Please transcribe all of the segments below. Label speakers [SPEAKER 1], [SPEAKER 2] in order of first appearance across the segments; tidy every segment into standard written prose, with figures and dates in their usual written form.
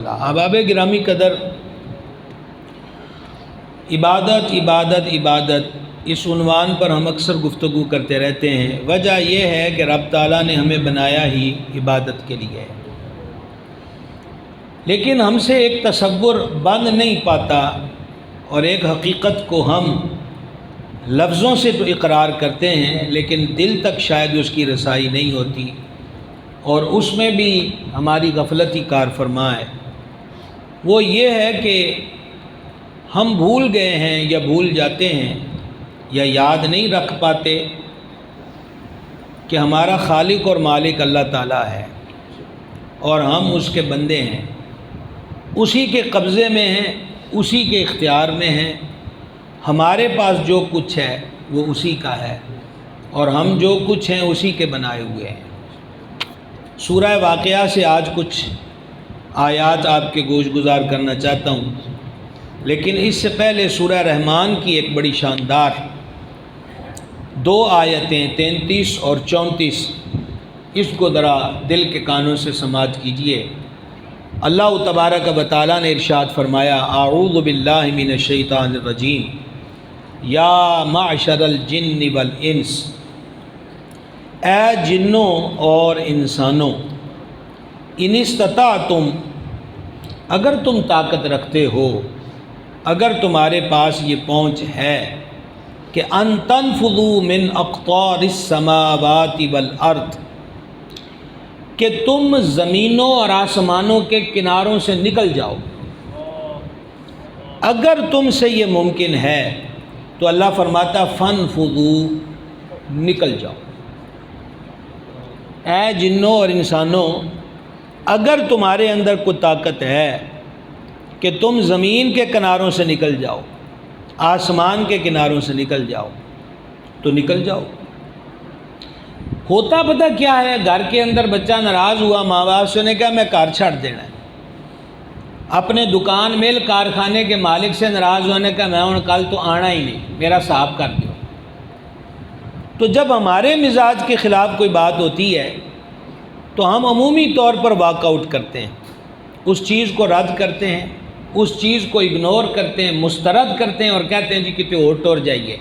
[SPEAKER 1] احباب گرامی قدر، عبادت عبادت عبادت اس عنوان پر ہم اکثر گفتگو کرتے رہتے ہیں۔ وجہ یہ ہے کہ رب تعالیٰ نے ہمیں بنایا ہی عبادت کے لیے، لیکن ہم سے ایک تصور بن نہیں پاتا اور ایک حقیقت کو ہم لفظوں سے تو اقرار کرتے ہیں لیکن دل تک شاید اس کی رسائی نہیں ہوتی، اور اس میں بھی ہماری غفلت ہی کار فرما ہے۔ وہ یہ ہے کہ ہم بھول گئے ہیں یا بھول جاتے ہیں یا یاد نہیں رکھ پاتے کہ ہمارا خالق اور مالک اللہ تعالیٰ ہے اور ہم اس کے بندے ہیں، اسی کے قبضے میں ہیں، اسی کے اختیار میں ہیں۔ ہمارے پاس جو کچھ ہے وہ اسی کا ہے اور ہم جو کچھ ہیں اسی کے بنائے ہوئے ہیں۔ سورہ واقعہ سے آج کچھ آیات آپ کے گوش گزار کرنا چاہتا ہوں، لیکن اس سے پہلے سورہ رحمان کی ایک بڑی شاندار دو آیتیں 33 اور 34، اس کو ذرا دل کے کانوں سے سماعت کیجئے۔ اللہ تبارک و تعالیٰ نے ارشاد فرمایا، اعوذ باللہ من الشیطان الرجیم، یا معشر الجن والانس، اے جنوں اور انسانوں، ان استطعتم، اگر تم طاقت رکھتے ہو، اگر تمہارے پاس یہ پہنچ ہے کہ ان تنفذوا من اقطار السماوات والارض، کہ تم زمینوں اور آسمانوں کے کناروں سے نکل جاؤ، اگر تم سے یہ ممکن ہے تو اللہ فرماتا فانفذوا، نکل جاؤ۔ اے جنوں اور انسانوں، اگر تمہارے اندر کوئی طاقت ہے کہ تم زمین کے کناروں سے نکل جاؤ، آسمان کے کناروں سے نکل جاؤ تو نکل جاؤ۔ ہوتا پتہ کیا ہے، گھر کے اندر بچہ ناراض ہوا، ماں باپ سے نے کہا میں کار چھاڑ دینا ہے، اپنے دکان مل کارخانے کے مالک سے ناراض ہوا، نے کہا میں ہوں کل تو آنا ہی نہیں، میرا صاف کر دو۔ تو جب ہمارے مزاج کے خلاف کوئی بات ہوتی ہے تو ہم عمومی طور پر واک آؤٹ کرتے ہیں، اس چیز کو رد کرتے ہیں، اس چیز کو اگنور کرتے ہیں، مسترد کرتے ہیں اور کہتے ہیں جی کتے اور ٹور جائیے۔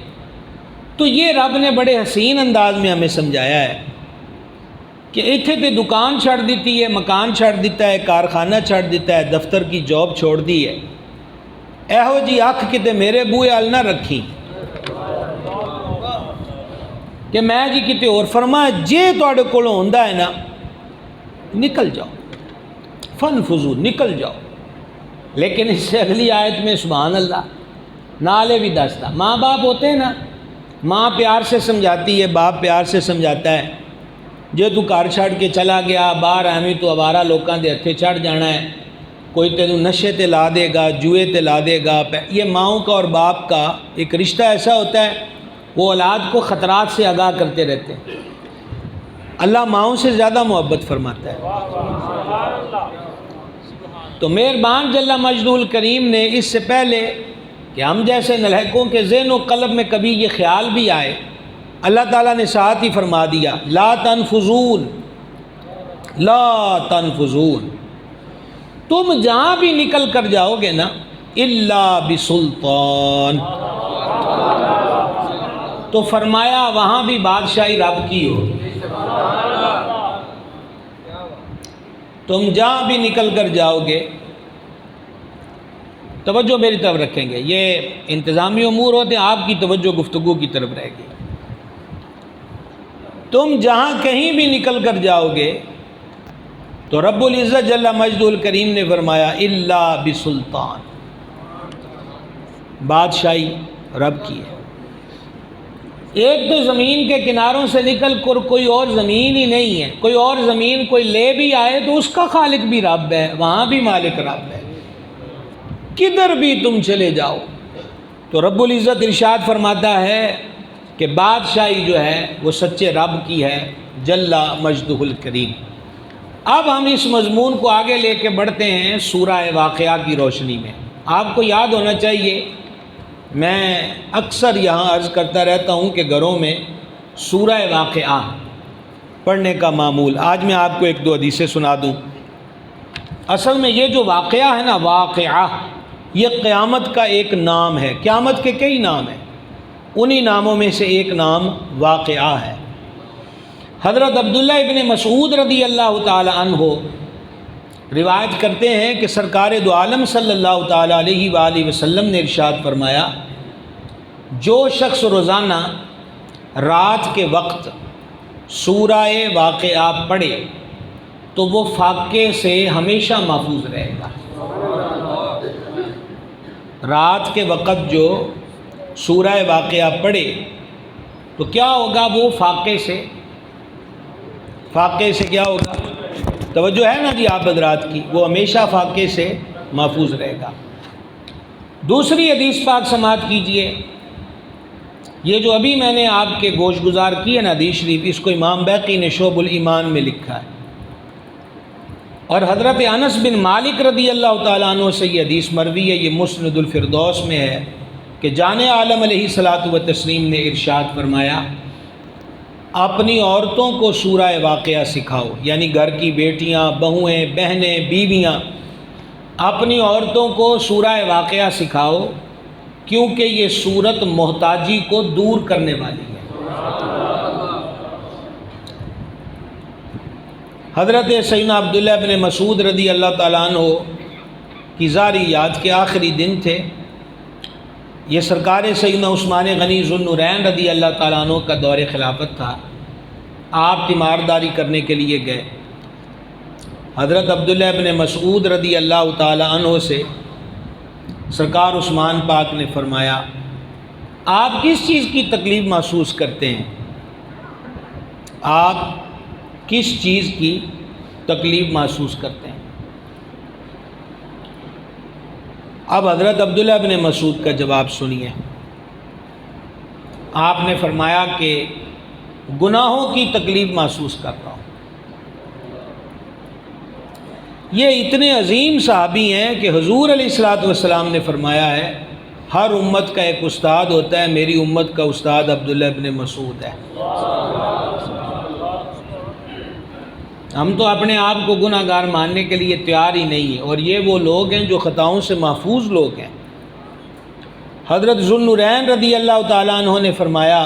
[SPEAKER 1] تو یہ رب نے بڑے حسین انداز میں ہمیں سمجھایا ہے کہ اتنے تے دکان چھڑ دیتی ہے، مکان چھڑ دیتا ہے، کارخانہ چھڑ دیتا ہے، دفتر کی جاب چھوڑ دی ہے، ایہو جی اکھ کتے میرے بوئے ال نہ رکھی کہ میں جی کتے اور فرمایا جے تواڈے کولوں ہوندا ہے نا نکل جاؤ، فانفذوا، نکل جاؤ۔ لیکن اس سے اگلی آیت میں سبحان اللہ نالے بھی دستا، ماں باپ ہوتے ہیں نا، ماں پیار سے سمجھاتی ہے، باپ پیار سے سمجھاتا ہے، جے تو گھر چھڑ کے چلا گیا باہر ایویں تو آوارہ لوکاں دے ہتھے چڑھ جانا ہے، کوئی تینوں نشے تے لا دے گا، جوئے تے لا دے گا۔ یہ ماؤں کا اور باپ کا ایک رشتہ ایسا ہوتا ہے، وہ اولاد کو خطرات سے آگاہ کرتے رہتے ہیں۔ اللہ ماؤں سے زیادہ محبت فرماتا ہے۔ تو مہربان جل مجدہ الکریم نے اس سے پہلے کہ ہم جیسے نلحقوں کے ذہن و قلب میں کبھی یہ خیال بھی آئے، اللہ تعالیٰ نے ساتھ ہی فرما دیا، لا تنفذون، لا تنفذون، تم جہاں بھی نکل کر جاؤ گے نا الا بسلطان، تو فرمایا وہاں بھی بادشاہی رب کی ہو۔ تم جہاں بھی نکل کر جاؤ گے، توجہ میری طرف رکھیں گے، یہ انتظامی امور ہوتے ہیں، آپ کی توجہ گفتگو کی طرف رہے گی۔ تم جہاں کہیں بھی نکل کر جاؤ گے تو رب العزت جل مجدہ الکریم نے فرمایا الا بسلطان، بادشاہی رب کی ہے۔ ایک تو زمین کے کناروں سے نکل کر کوئی اور زمین ہی نہیں ہے، کوئی اور زمین کوئی لے بھی آئے تو اس کا خالق بھی رب ہے، وہاں بھی مالک رب ہے، کدھر بھی تم چلے جاؤ۔ تو رب العزت ارشاد فرماتا ہے کہ بادشاہی جو ہے وہ سچے رب کی ہے جل مجدہ الکریم۔ اب ہم اس مضمون کو آگے لے کے بڑھتے ہیں سورہ واقعہ کی روشنی میں۔ آپ کو یاد ہونا چاہیے، میں اکثر یہاں عرض کرتا رہتا ہوں کہ گھروں میں سورہ واقعہ پڑھنے کا معمول، آج میں آپ کو ایک دو حدیثیں سنا دوں۔ اصل میں یہ جو واقعہ ہے نا، واقعہ، یہ قیامت کا ایک نام ہے۔ قیامت کے کئی نام ہیں، انہی ناموں میں سے ایک نام واقعہ ہے۔ حضرت عبداللہ ابن مسعود رضی اللہ تعالی عنہ روایت کرتے ہیں کہ سرکار دو عالم صلی اللہ تعالی علیہ وآلہ وسلم نے ارشاد فرمایا، جو شخص روزانہ رات کے وقت سورہ واقعہ پڑھے تو وہ فاقے سے ہمیشہ محفوظ رہے گا۔ رات کے وقت جو سورہ واقعہ پڑھے تو کیا ہوگا؟ وہ فاقے سے کیا ہوگا؟ توجہ ہے نا جی آپ حضرات کی، وہ ہمیشہ فاقے سے محفوظ رہے گا۔ دوسری حدیث پاک سماعت کیجئے، یہ جو ابھی میں نے آپ کے گوش گزار کی ہے نا حدیث شریف، اس کو امام بیہقی نے شعب الایمان میں لکھا ہے، اور حضرت انس بن مالک رضی اللہ تعالیٰ عنہ سے یہ حدیث مروی ہے، یہ مسند الفردوس میں ہے کہ جان عالم علیہ الصلوۃ والتسلیم نے ارشاد فرمایا، اپنی عورتوں کو سورہ واقعہ سکھاؤ، یعنی گھر کی بیٹیاں، بہویں، بہنیں، بیویاں، اپنی عورتوں کو سورہ واقعہ سکھاؤ، کیونکہ یہ سورت محتاجی کو دور کرنے والی ہے۔ حضرت سیدنا عبداللہ بن مسعود رضی اللہ تعالیٰ عنہ کی ظاہریات کے آخری دن تھے، یہ سرکار سیدنا عثمان غنی ذو النورین رضی اللہ تعالیٰ عنہ کا دور خلافت تھا۔ آپ تیمارداری کرنے کے لیے گئے۔ حضرت عبداللہ بن مسعود رضی اللہ تعالیٰ عنہ سے سرکار عثمان پاک نے فرمایا، آپ کس چیز کی تکلیف محسوس کرتے ہیں؟ آپ کس چیز کی تکلیف محسوس کرتے ہیں؟ اب حضرت عبداللہ بن مسعود کا جواب سنیے۔ آپ نے فرمایا کہ گناہوں کی تکلیف محسوس کرتا ہوں۔ یہ اتنے عظیم صحابی ہیں کہ حضور علیہ الصلوۃ والسلام نے فرمایا ہے، ہر امت کا ایک استاد ہوتا ہے، میری امت کا استاد عبداللہ بن مسعود ہے۔ ہم تو اپنے آپ کو گناہ گار ماننے کے لیے تیار ہی نہیں ہیں، اور یہ وہ لوگ ہیں جو خطاؤں سے محفوظ لوگ ہیں۔ حضرت ذو النورین رضی اللہ تعالیٰ عنہ نے فرمایا،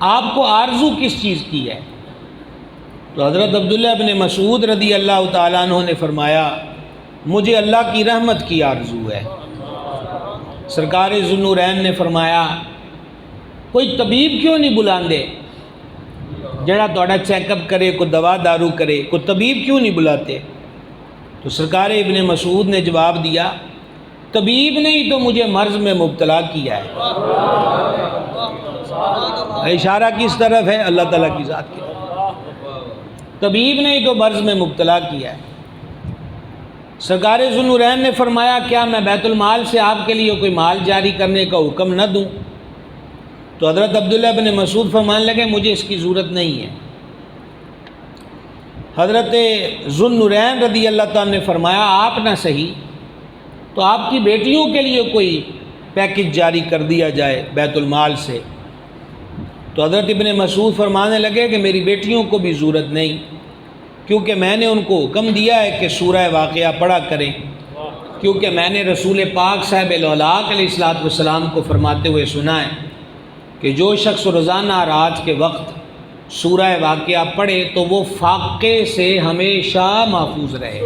[SPEAKER 1] آپ کو آرزو کس چیز کی ہے؟ تو حضرت عبداللہ بن مسعود رضی اللہ تعالیٰ عنہ نے فرمایا، مجھے اللہ کی رحمت کی آرزو ہے۔ سرکار ذو النورین نے فرمایا، کوئی طبیب کیوں نہیں بلاندے جڑا تھوڑا چیک اپ کرے، کوئی دوا دارو کرے، کوئی طبیب کیوں نہیں بلاتے؟ تو سرکار ابن مسعود نے جواب دیا، طبیب نے ہی تو مجھے مرض میں مبتلا کیا ہے۔ اشارہ کس طرف ہے؟ اللہ تعالیٰ کی ذات کی طرف۔ طبیب نے ہی تو مرض میں مبتلا کیا ہے۔ سرکار ذو النورین نے فرمایا، کیا میں بیت المال سے آپ کے لیے کوئی مال جاری کرنے کا حکم نہ دوں؟ تو حضرت عبداللہ بن مسعود فرمانے لگے، مجھے اس کی ضرورت نہیں ہے۔ حضرت ذو النورین رضی اللہ تعالیٰ نے فرمایا، آپ نہ صحیح تو آپ کی بیٹیوں کے لیے کوئی پیکج جاری کر دیا جائے بیت المال سے۔ تو حضرت ابن مسعود فرمانے لگے کہ میری بیٹیوں کو بھی ضرورت نہیں، کیونکہ میں نے ان کو حکم دیا ہے کہ سورہ واقعہ پڑھا کریں، کیونکہ میں نے رسول پاک صاحب الاولاق علیہ الصلوۃ والسلام کو فرماتے ہوئے سنا ہے کہ جو شخص روزانہ رات کے وقت سورہ واقعہ پڑھے تو وہ فاقے سے ہمیشہ محفوظ رہے۔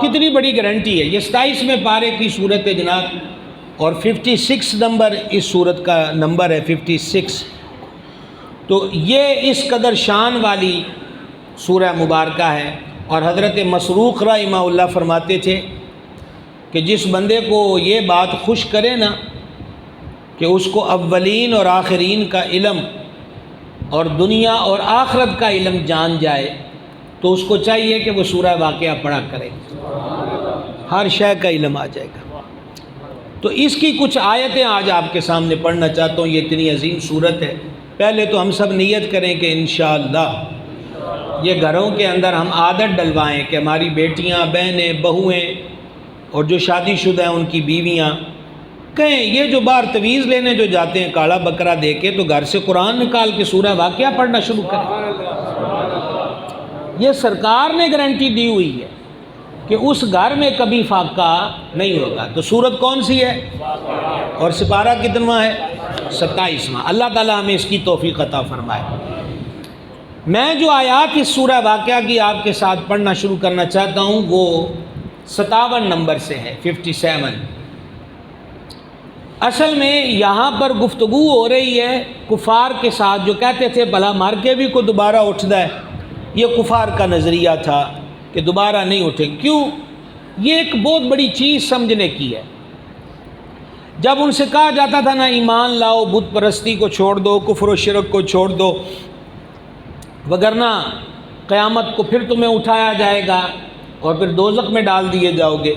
[SPEAKER 1] کتنی بڑی گارنٹی ہے! یہ 27ویں پارے کی صورت ہے جناب، اور 56 نمبر اس صورت کا نمبر ہے، 56۔ تو یہ اس قدر شان والی سورہ مبارکہ ہے۔ اور حضرت مسروق رحمہ اللہ فرماتے تھے کہ جس بندے کو یہ بات خوش کرے نا کہ اس کو اولین اور آخرین کا علم اور دنیا اور آخرت کا علم جان جائے، تو اس کو چاہیے کہ وہ سورہ واقعہ پڑھا کرے، ہر شے کا علم آ جائے گا۔ تو اس کی کچھ آیتیں آج آپ کے سامنے پڑھنا چاہتا ہوں، یہ اتنی عظیم صورت ہے۔ پہلے تو ہم سب نیت کریں کہ انشاءاللہ یہ گھروں کے اندر ہم عادت ڈلوائیں کہ ہماری بیٹیاں، بہنیں، بہویں اور جو شادی شدہ ہیں ان کی بیویاں کہیں یہ جو باہر تویز لینے جو جاتے ہیں کالا بکرا دے کے، تو گھر سے قرآن نکال کے سورہ واقعہ پڑھنا شروع کریں۔ یہ سرکار نے گارنٹی دی ہوئی ہے کہ اس گھر میں کبھی فاقہ نہیں ہوگا۔ تو سورت کون سی ہے اور سپارہ کتنواں ہے؟ 27واں۔ اللہ تعالیٰ ہمیں اس کی توفیق عطا فرمائے۔ میں جو آیات اس سورہ واقعہ کی آپ کے ساتھ پڑھنا شروع کرنا چاہتا ہوں وہ 57 نمبر سے ہے، 57۔ اصل میں یہاں پر گفتگو ہو رہی ہے کفار کے ساتھ جو کہتے تھے بھلا مر کے بھی کوئی دوبارہ اٹھتا ہے۔ یہ کفار کا نظریہ تھا کہ دوبارہ نہیں اٹھے۔ کیوں؟ یہ ایک بہت بڑی چیز سمجھنے کی ہے۔ جب ان سے کہا جاتا تھا نا ایمان لاؤ، بت پرستی کو چھوڑ دو، کفر و شرک کو چھوڑ دو، وگرنہ قیامت کو پھر تمہیں اٹھایا جائے گا اور پھر دوزخ میں ڈال دیے جاؤ گے،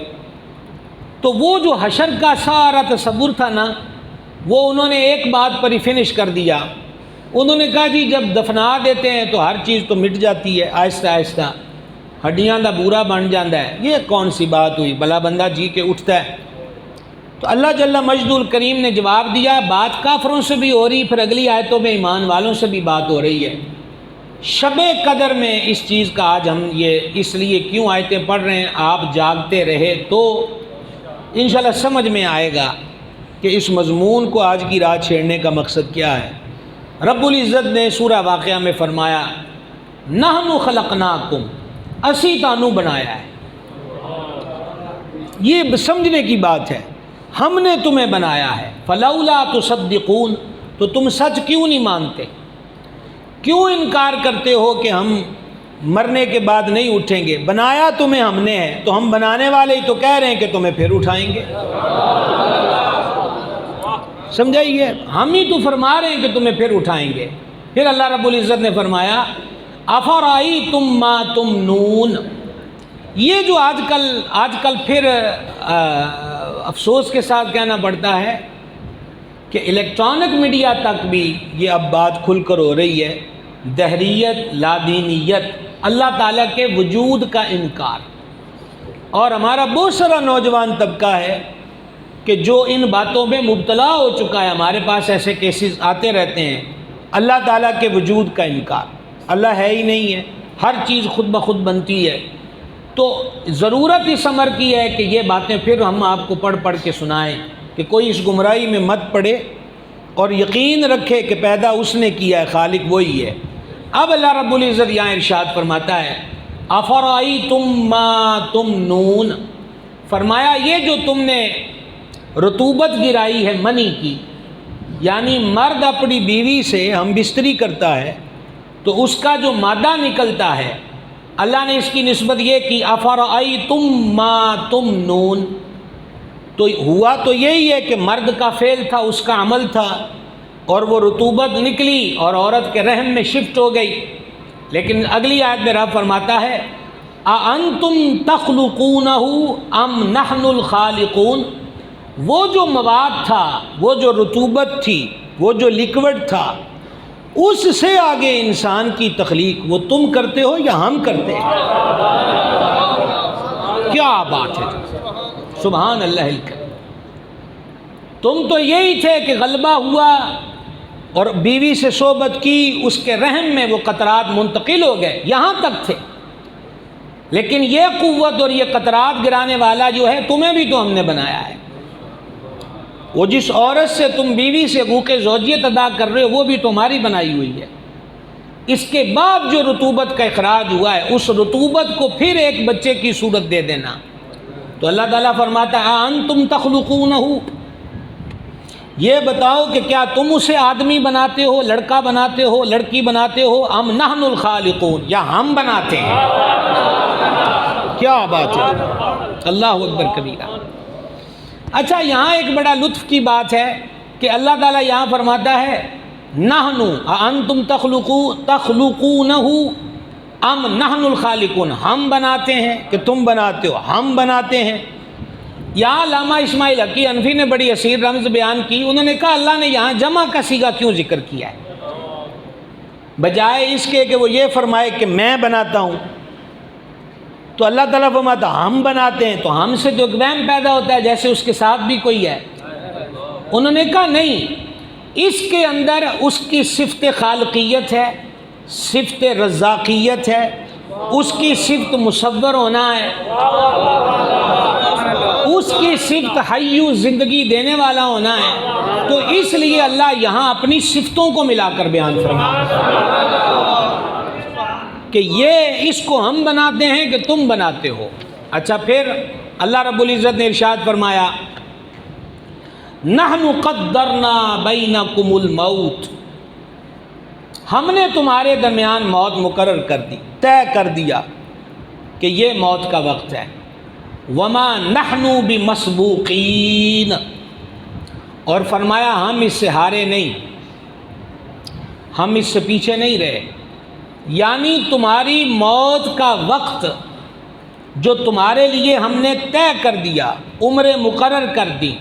[SPEAKER 1] تو وہ جو حشر کا سارا تصور تھا نا وہ انہوں نے ایک بات پر ہی فنش کر دیا۔ انہوں نے کہا جی جب دفنا دیتے ہیں تو ہر چیز تو مٹ جاتی ہے آہستہ آہستہ، ہڈیاں دا بورا بن جاتا ہے، یہ کون سی بات ہوئی، بھلا بندہ جی کے اٹھتا ہے۔ تو اللہ جل مجد الکریم نے جواب دیا، بات کافروں سے بھی ہو رہی، پھر اگلی آیتوں میں ایمان والوں سے بھی بات ہو رہی ہے۔ شب قدر میں اس چیز کا آج ہم یہ اس لیے کیوں آیتیں پڑھ رہے ہیں، آپ جاگتے رہے تو انشاءاللہ سمجھ میں آئے گا کہ اس مضمون کو آج کی رات چھیڑنے کا مقصد کیا ہے۔ رب العزت نے سورہ واقعہ میں فرمایا نحن خلقناکم، اسی تانوں بنایا ہے۔ یہ سمجھنے کی بات ہے، ہم نے تمہیں بنایا ہے۔ فلولا تصدقون، تو تم سچ کیوں نہیں مانتے، کیوں انکار کرتے ہو کہ ہم مرنے کے بعد نہیں اٹھیں گے؟ بنایا تمہیں ہم نے ہے، تو ہم بنانے والے ہی تو کہہ رہے ہیں کہ تمہیں پھر اٹھائیں گے۔ سمجھائیے، ہم ہی تو فرما رہے ہیں کہ تمہیں پھر اٹھائیں گے۔ پھر اللہ رب العزت نے فرمایا افرأیتم ما تمنون، یہ جو آج کل پھر افسوس کے ساتھ کہنا پڑتا ہے کہ الیکٹرانک میڈیا تک بھی یہ اب بات کھل کر ہو رہی ہے، دہریت، لادینیت، اللہ تعالیٰ کے وجود کا انکار۔ اور ہمارا بہت سارا نوجوان طبقہ ہے کہ جو ان باتوں میں مبتلا ہو چکا ہے، ہمارے پاس ایسے کیسز آتے رہتے ہیں۔ اللہ تعالیٰ کے وجود کا انکار، اللہ ہے ہی نہیں ہے، ہر چیز خود بخود بنتی ہے۔ تو ضرورت اس امر کی ہے کہ یہ باتیں پھر ہم آپ کو پڑھ کے سنائیں کہ کوئی اس گمراہی میں مت پڑے اور یقین رکھے کہ پیدا اس نے کیا ہے، خالق وہی ہے۔ اب اللہ رب العزت یہاں ارشاد فرماتا ہے افرأیتم ما تمنون، فرمایا یہ جو تم نے رطوبت گرائی ہے منی کی، یعنی مرد اپنی بیوی سے ہم بستری کرتا ہے تو اس کا جو مادہ نکلتا ہے، اللہ نے اس کی نسبت یہ کی افرأیتم ما تمنون، تو ہوا تو یہی ہے کہ مرد کا فعل تھا، اس کا عمل تھا، اور وہ رطوبت نکلی اور عورت کے رحم میں شفٹ ہو گئی۔ لیکن اگلی آیت میں رب فرماتا ہے اَأَنْتُمْ تَخْلُقُونَهُ أَمْ نَحْنُ الْخَالِقُونَ، وہ جو مواد تھا، وہ جو رطوبت تھی، وہ جو لیکوڈ تھا، اس سے آگے انسان کی تخلیق وہ تم کرتے ہو یا ہم کرتے ہیں؟ کیا بات ہے، سبحان اللہ الکریم۔ تم تو یہی تھے کہ غلبہ ہوا اور بیوی سے صحبت کی، اس کے رحم میں وہ قطرات منتقل ہو گئے، یہاں تک تھے۔ لیکن یہ قوت اور یہ قطرات گرانے والا جو ہے تمہیں بھی تو ہم نے بنایا ہے۔ وہ جس عورت سے تم بیوی سے حقوق زوجیت ادا کر رہے ہو وہ بھی تمہاری بنائی ہوئی ہے۔ اس کے بعد جو رطوبت کا اخراج ہوا ہے، اس رطوبت کو پھر ایک بچے کی صورت دے دینا۔ تو اللہ تعالیٰ فرماتا ہے انتم تخلقونہ، یہ بتاؤ کہ کیا تم اسے آدمی بناتے ہو، لڑکا بناتے ہو، لڑکی بناتے ہو، ام نحن الخالقون، یا ہم بناتے ہیں؟ کیا بات ہے، اللہ اکبر کبیرہ۔ اچھا، یہاں ایک بڑا لطف کی بات ہے کہ اللہ تعالیٰ یہاں فرماتا ہے نحن انتم تخلقونہ ام نحن الخالقون، ہم بناتے ہیں کہ تم بناتے ہو؟ ہم بناتے ہیں۔ یہاں علامہ اسماعیل حقی حنفی نے بڑی حسین رمز بیان کی، انہوں نے کہا اللہ نے یہاں جمع کا صیغہ کیوں ذکر کیا ہے، بجائے اس کے کہ وہ یہ فرمائے کہ میں بناتا ہوں۔ تو اللہ تعالیٰ فرماتا ہم بناتے ہیں، تو ہم سے جو وہم پیدا ہوتا ہے جیسے اس کے ساتھ بھی کوئی ہے۔ انہوں نے کہا نہیں، اس کے اندر اس کی صفت خالقیت ہے، صفت رزاقیت ہے، اس کی صفت مصور ہونا ہے، اس کی صفت حیو زندگی دینے والا ہونا ہے، تو اس لیے اللہ یہاں اپنی صفتوں کو ملا کر بیان فرمایا کہ یہ اس کو ہم بناتے ہیں کہ تم بناتے ہو۔ اچھا، پھر اللہ رب العزت نے ارشاد فرمایا نحن قدرنا بینکم الموت، ہم نے تمہارے درمیان موت مقرر کر دی، طے کر دیا کہ یہ موت کا وقت ہے۔ وما نحن بمسبوقین، اور فرمایا ہم اس سے ہارے نہیں، ہم اس سے پیچھے نہیں رہے، یعنی تمہاری موت کا وقت جو تمہارے لیے ہم نے طے کر دیا، عمر مقرر کر دی،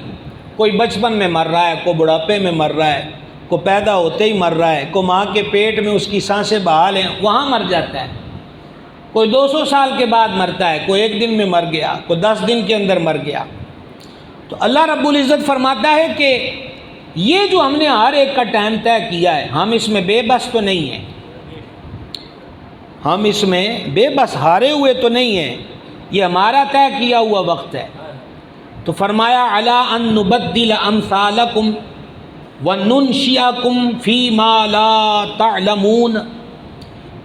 [SPEAKER 1] کوئی بچپن میں مر رہا ہے، کوئی بڑھاپے میں مر رہا ہے، کوئی پیدا ہوتے ہی مر رہا ہے، کوئی ماں کے پیٹ میں اس کی سانسیں بحال ہیں وہاں مر جاتا ہے، کوئی 200 سال کے بعد مرتا ہے، کوئی 1 دن میں مر گیا، کوئی 10 دن کے اندر مر گیا۔ تو اللہ رب العزت فرماتا ہے کہ یہ جو ہم نے ہر ایک کا ٹائم طے کیا ہے، ہم اس میں بے بس تو نہیں ہیں، ہم اس میں بے بس ہارے ہوئے تو نہیں ہیں، یہ ہمارا طے کیا ہوا وقت ہے۔ تو فرمایا علی ان نبدل امثالکم وننشئکم فیما لا تعلمون،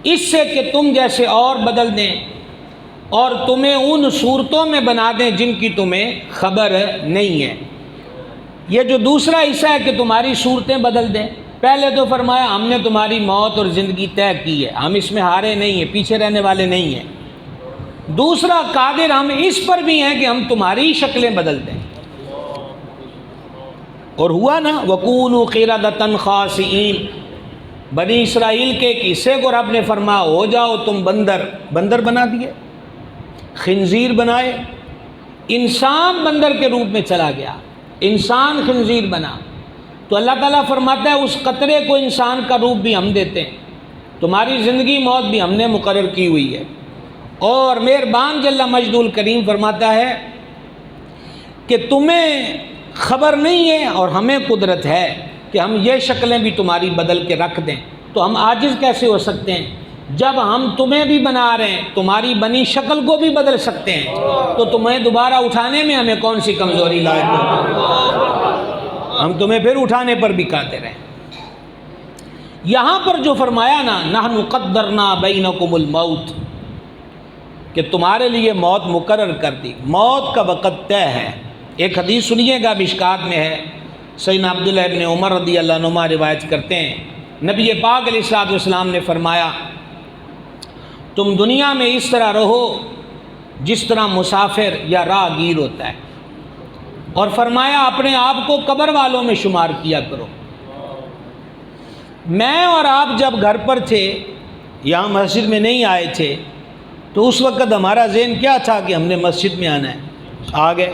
[SPEAKER 1] اس سے کہ تم جیسے اور بدل دیں اور تمہیں ان صورتوں میں بنا دیں جن کی تمہیں خبر نہیں ہے۔ یہ جو دوسرا حصہ ہے کہ تمہاری صورتیں بدل دیں، پہلے تو فرمایا ہم نے تمہاری موت اور زندگی طے کی ہے، ہم اس میں ہارے نہیں ہیں، پیچھے رہنے والے نہیں ہیں۔ دوسرا قادر ہم اس پر بھی ہیں کہ ہم تمہاری شکلیں بدل دیں، اور ہوا نا وَكُونُوا قِرَدَةً خَاسِئِينَ، بنی اسرائیل کے ایک حصے کو رب نے فرمایا ہو جاؤ تم بندر بنا دیے، خنزیر بنائے، انسان بندر کے روپ میں چلا گیا، انسان خنزیر بنا۔ تو اللہ تعالیٰ فرماتا ہے اس قطرے کو انسان کا روپ بھی ہم دیتے ہیں، تمہاری زندگی موت بھی ہم نے مقرر کی ہوئی ہے۔ اور مہربان جل مجدہ الکریم فرماتا ہے کہ تمہیں خبر نہیں ہے اور ہمیں قدرت ہے کہ ہم یہ شکلیں بھی تمہاری بدل کے رکھ دیں، تو ہم عاجز کیسے ہو سکتے ہیں؟ جب ہم تمہیں بھی بنا رہے ہیں، تمہاری بنی شکل کو بھی بدل سکتے ہیں، تو تمہیں دوبارہ اٹھانے میں ہمیں کون سی کمزوری لاحق ہے؟ ہم تمہیں پھر اٹھانے پر بھی قادر ہیں۔ یہاں پر جو فرمایا نا نحن قدرنا بینکم الموت، کہ تمہارے لیے موت مقرر کر دی، موت کا وقت طے ہے۔ ایک حدیث سنیے گا، مشکات میں ہے، سیدنا عبداللہ ابن عمر رضی اللہ عنہما روایت کرتے ہیں، نبی پاک علیہ الصلوۃ والسلام نے فرمایا تم دنیا میں اس طرح رہو جس طرح مسافر یا راہگیر ہوتا ہے، اور فرمایا اپنے آپ کو قبر والوں میں شمار کیا کرو۔ میں اور آپ جب گھر پر تھے، یہاں مسجد میں نہیں آئے تھے، تو اس وقت ہمارا ذہن کیا تھا کہ ہم نے مسجد میں آنا ہے، آ گئے۔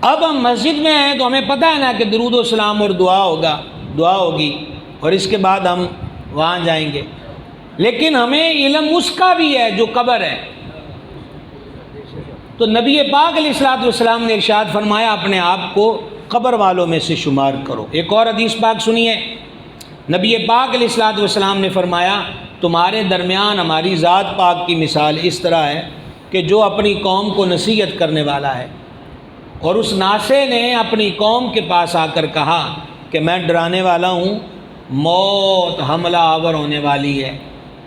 [SPEAKER 1] اب ہم مسجد میں ہیں تو ہمیں پتہ ہے نا کہ درود و سلام اور دعا ہوگی، اور اس کے بعد ہم وہاں جائیں گے، لیکن ہمیں علم اس کا بھی ہے جو قبر ہے۔ تو نبی پاک علیہ الصلوۃ والسلام نے ارشاد فرمایا اپنے آپ کو قبر والوں میں سے شمار کرو۔ ایک اور حدیث پاک سنیے، نبی پاک علیہ الصلوۃ والسلام نے فرمایا تمہارے درمیان ہماری ذات پاک کی مثال اس طرح ہے کہ جو اپنی قوم کو نصیحت کرنے والا ہے، اور اس ناصح نے اپنی قوم کے پاس آ کر کہا کہ میں ڈرانے والا ہوں، موت حملہ آور ہونے والی ہے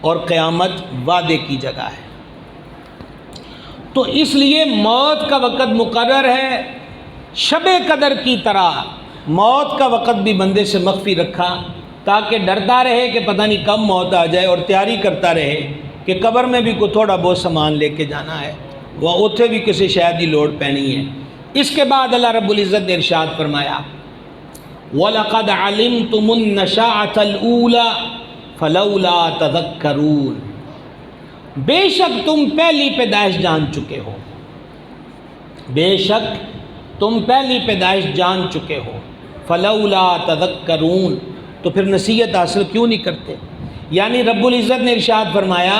[SPEAKER 1] اور قیامت وعدے کی جگہ ہے۔ تو اس لیے موت کا وقت مقرر ہے، شب قدر کی طرح موت کا وقت بھی بندے سے مخفی رکھا تاکہ ڈرتا رہے کہ پتہ نہیں کب موت آ جائے، اور تیاری کرتا رہے کہ قبر میں بھی کوئی تھوڑا بہت سامان لے کے جانا ہے، وہ اتھے بھی کسی شاید ہی لوڑ پینی ہے۔ اس کے بعد اللہ رب العزت نے ارشاد فرمایا وَلَقَدْ عَلِمْتُمُ النَّشَاءَةَ الْأُولَى فَلَوْلَا تَذَكَّرُونَ، بے شک تم پہلی پیدائش جان چکے ہو، بے شک تم پہلی پیدائش جان چکے ہو، فَلَوْلَا تَذَكَّرُونَ، تو پھر نصیحت حاصل کیوں نہیں کرتے؟ یعنی رب العزت نے ارشاد فرمایا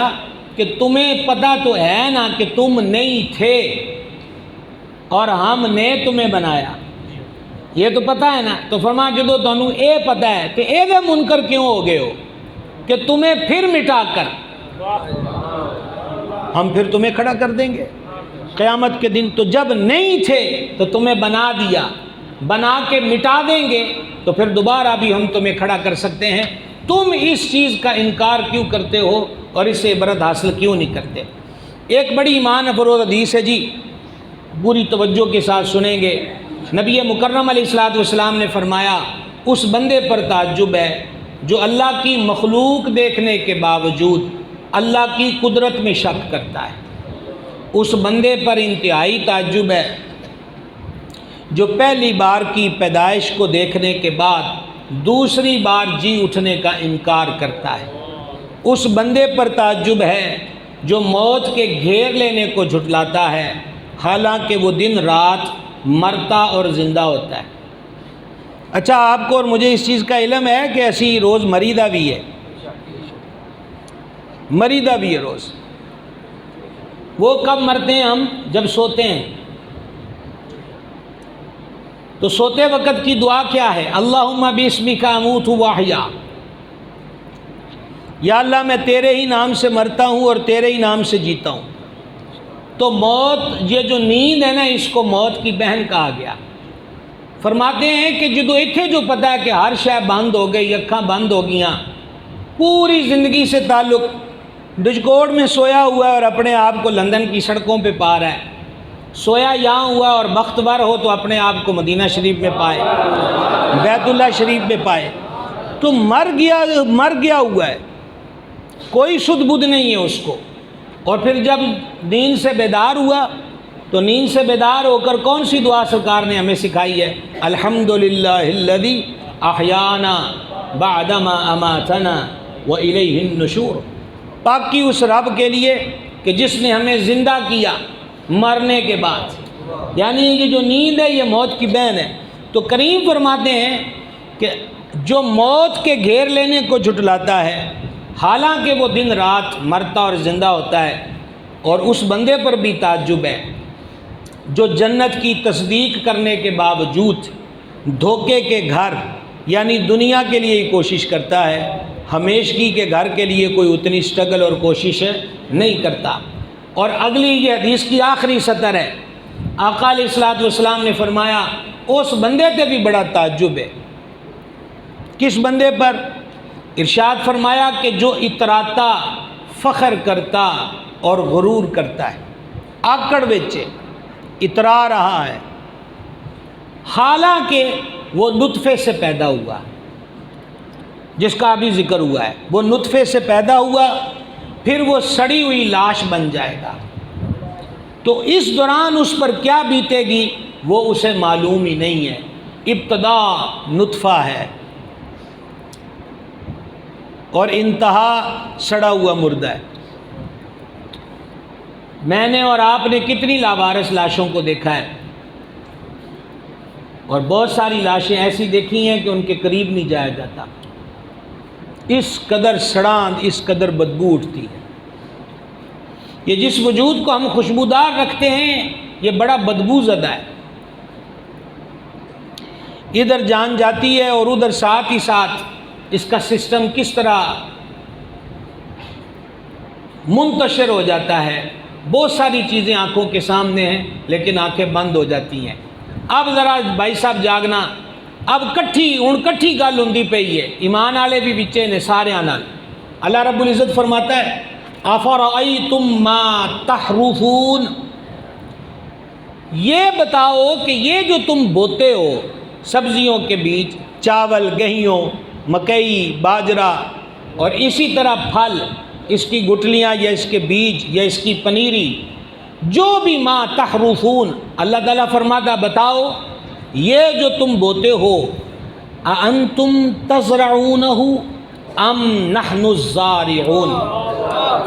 [SPEAKER 1] کہ تمہیں پتہ تو ہے نا کہ تم نہیں تھے اور ہم نے تمہیں بنایا، یہ تو پتہ ہے نا۔ تو فرمایا جدو تانوں اے پتہ ہے کہ اے وے منکر کیوں ہو گئے ہو کہ تمہیں پھر مٹا کر ہم پھر تمہیں کھڑا کر دیں گے قیامت کے دن۔ تو جب نہیں تھے تو تمہیں بنا دیا، بنا کے مٹا دیں گے تو پھر دوبارہ بھی ہم تمہیں کھڑا کر سکتے ہیں۔ تم اس چیز کا انکار کیوں کرتے ہو اور اس سے عبرت حاصل کیوں نہیں کرتے؟ ایک بڑی ایمان افروز حدیث ہے جی، پوری توجہ کے ساتھ سنیں گے۔ نبی مکرم علیہ الصلوۃ والسلام نے فرمایا اس بندے پر تعجب ہے جو اللہ کی مخلوق دیکھنے کے باوجود اللہ کی قدرت میں شک کرتا ہے۔ اس بندے پر انتہائی تعجب ہے جو پہلی بار کی پیدائش کو دیکھنے کے بعد دوسری بار جی اٹھنے کا انکار کرتا ہے۔ اس بندے پر تعجب ہے جو موت کے گھیر لینے کو جھٹلاتا ہے حالانکہ وہ دن رات مرتا اور زندہ ہوتا ہے۔ اچھا، آپ کو اور مجھے اس چیز کا علم ہے کہ ایسی روز مریدہ بھی ہے، مریدہ بھی ہے روز۔ وہ کب مرتے ہیں ہم؟ جب سوتے ہیں۔ تو سوتے وقت کی دعا کیا ہے؟ اللہم باسمک اموت واحیا، یا اللہ میں تیرے ہی نام سے مرتا ہوں اور تیرے ہی نام سے جیتا ہوں۔ تو موت، یہ جو نیند ہے نا، اس کو موت کی بہن کہا گیا۔ فرماتے ہیں کہ جدو اتھے جو پتہ ہے کہ ہر شے بند ہو گئی، اکھاں بند ہو گیاں، پوری زندگی سے تعلق ڈجکوٹ میں سویا ہوا ہے اور اپنے آپ کو لندن کی سڑکوں پہ پا رہا ہے، سویا یہاں ہوا اور بختور ہو تو اپنے آپ کو مدینہ شریف میں پائے، بیت اللہ شریف میں پائے، تو مر گیا ہوا ہے، کوئی سدھ بدھ نہیں ہے اس کو۔ اور پھر جب نیند سے بیدار ہوا تو نیند سے بیدار ہو کر کون سی دعا سرکار نے ہمیں سکھائی ہے؟ الحمدللہ الذی احیانا بعدما اماتنا والیہ النشور۔ پاکی اس رب کے لیے کہ جس نے ہمیں زندہ کیا مرنے کے بعد، یعنی یہ جو نیند ہے یہ موت کی بہن ہے۔ تو کریم فرماتے ہیں کہ جو موت کے گھیر لینے کو جھٹلاتا ہے حالانکہ وہ دن رات مرتا اور زندہ ہوتا ہے، اور اس بندے پر بھی تعجب ہے جو جنت کی تصدیق کرنے کے باوجود دھوکے کے گھر یعنی دنیا کے لیے ہی کوشش کرتا ہے، ہمیشگی کے گھر کے لیے کوئی اتنی سٹرگل اور کوشش نہیں کرتا۔ اور اگلی یہ حدیث کی آخری سطر ہے، آقا علیہ الصلوۃ والسلام نے فرمایا اس بندے پہ بھی بڑا تعجب ہے۔ کس بندے پر؟ ارشاد فرمایا کہ جو اتراتا، فخر کرتا اور غرور کرتا ہے، آکڑ وچے اترا رہا ہے حالانکہ وہ نطفے سے پیدا ہوا، جس کا ابھی ذکر ہوا ہے، وہ نطفے سے پیدا ہوا، پھر وہ سڑی ہوئی لاش بن جائے گا۔ تو اس دوران اس پر کیا بیتے گی وہ اسے معلوم ہی نہیں ہے۔ ابتدا نطفہ ہے اور انتہا سڑا ہوا مردہ ہے۔ میں نے اور آپ نے کتنی لاوارث لاشوں کو دیکھا ہے، اور بہت ساری لاشیں ایسی دیکھی ہیں کہ ان کے قریب نہیں جایا جاتا، اس قدر سڑاند، اس قدر بدبو اٹھتی ہے۔ یہ جس وجود کو ہم خوشبودار رکھتے ہیں یہ بڑا بدبو زدہ ہے، ادھر جان جاتی ہے اور ادھر ساتھ ہی ساتھ اس کا سسٹم کس طرح منتشر ہو جاتا ہے۔ بہت ساری چیزیں آنکھوں کے سامنے ہیں لیکن آنکھیں بند ہو جاتی ہیں۔ اب ذرا بھائی صاحب جاگنا، اب کٹھی گل ہوندی پئی ہے، ایمان والے بھی بچے نے سارے نال۔ اللہ رب العزت فرماتا ہے افرأیتم ما تحرثون، یہ بتاؤ کہ یہ جو تم بوتے ہو سبزیوں کے بیج، چاول، گیہوں، مکئی، باجرہ اور اسی طرح پھل، اس کی گٹلیاں یا اس کے بیج یا اس کی پنیری، جو بھی ما تحرثون، اللہ تعالیٰ فرماتا بتاؤ یہ جو تم بوتے ہو اانتم تزرعونہ ام نحن الزارعون،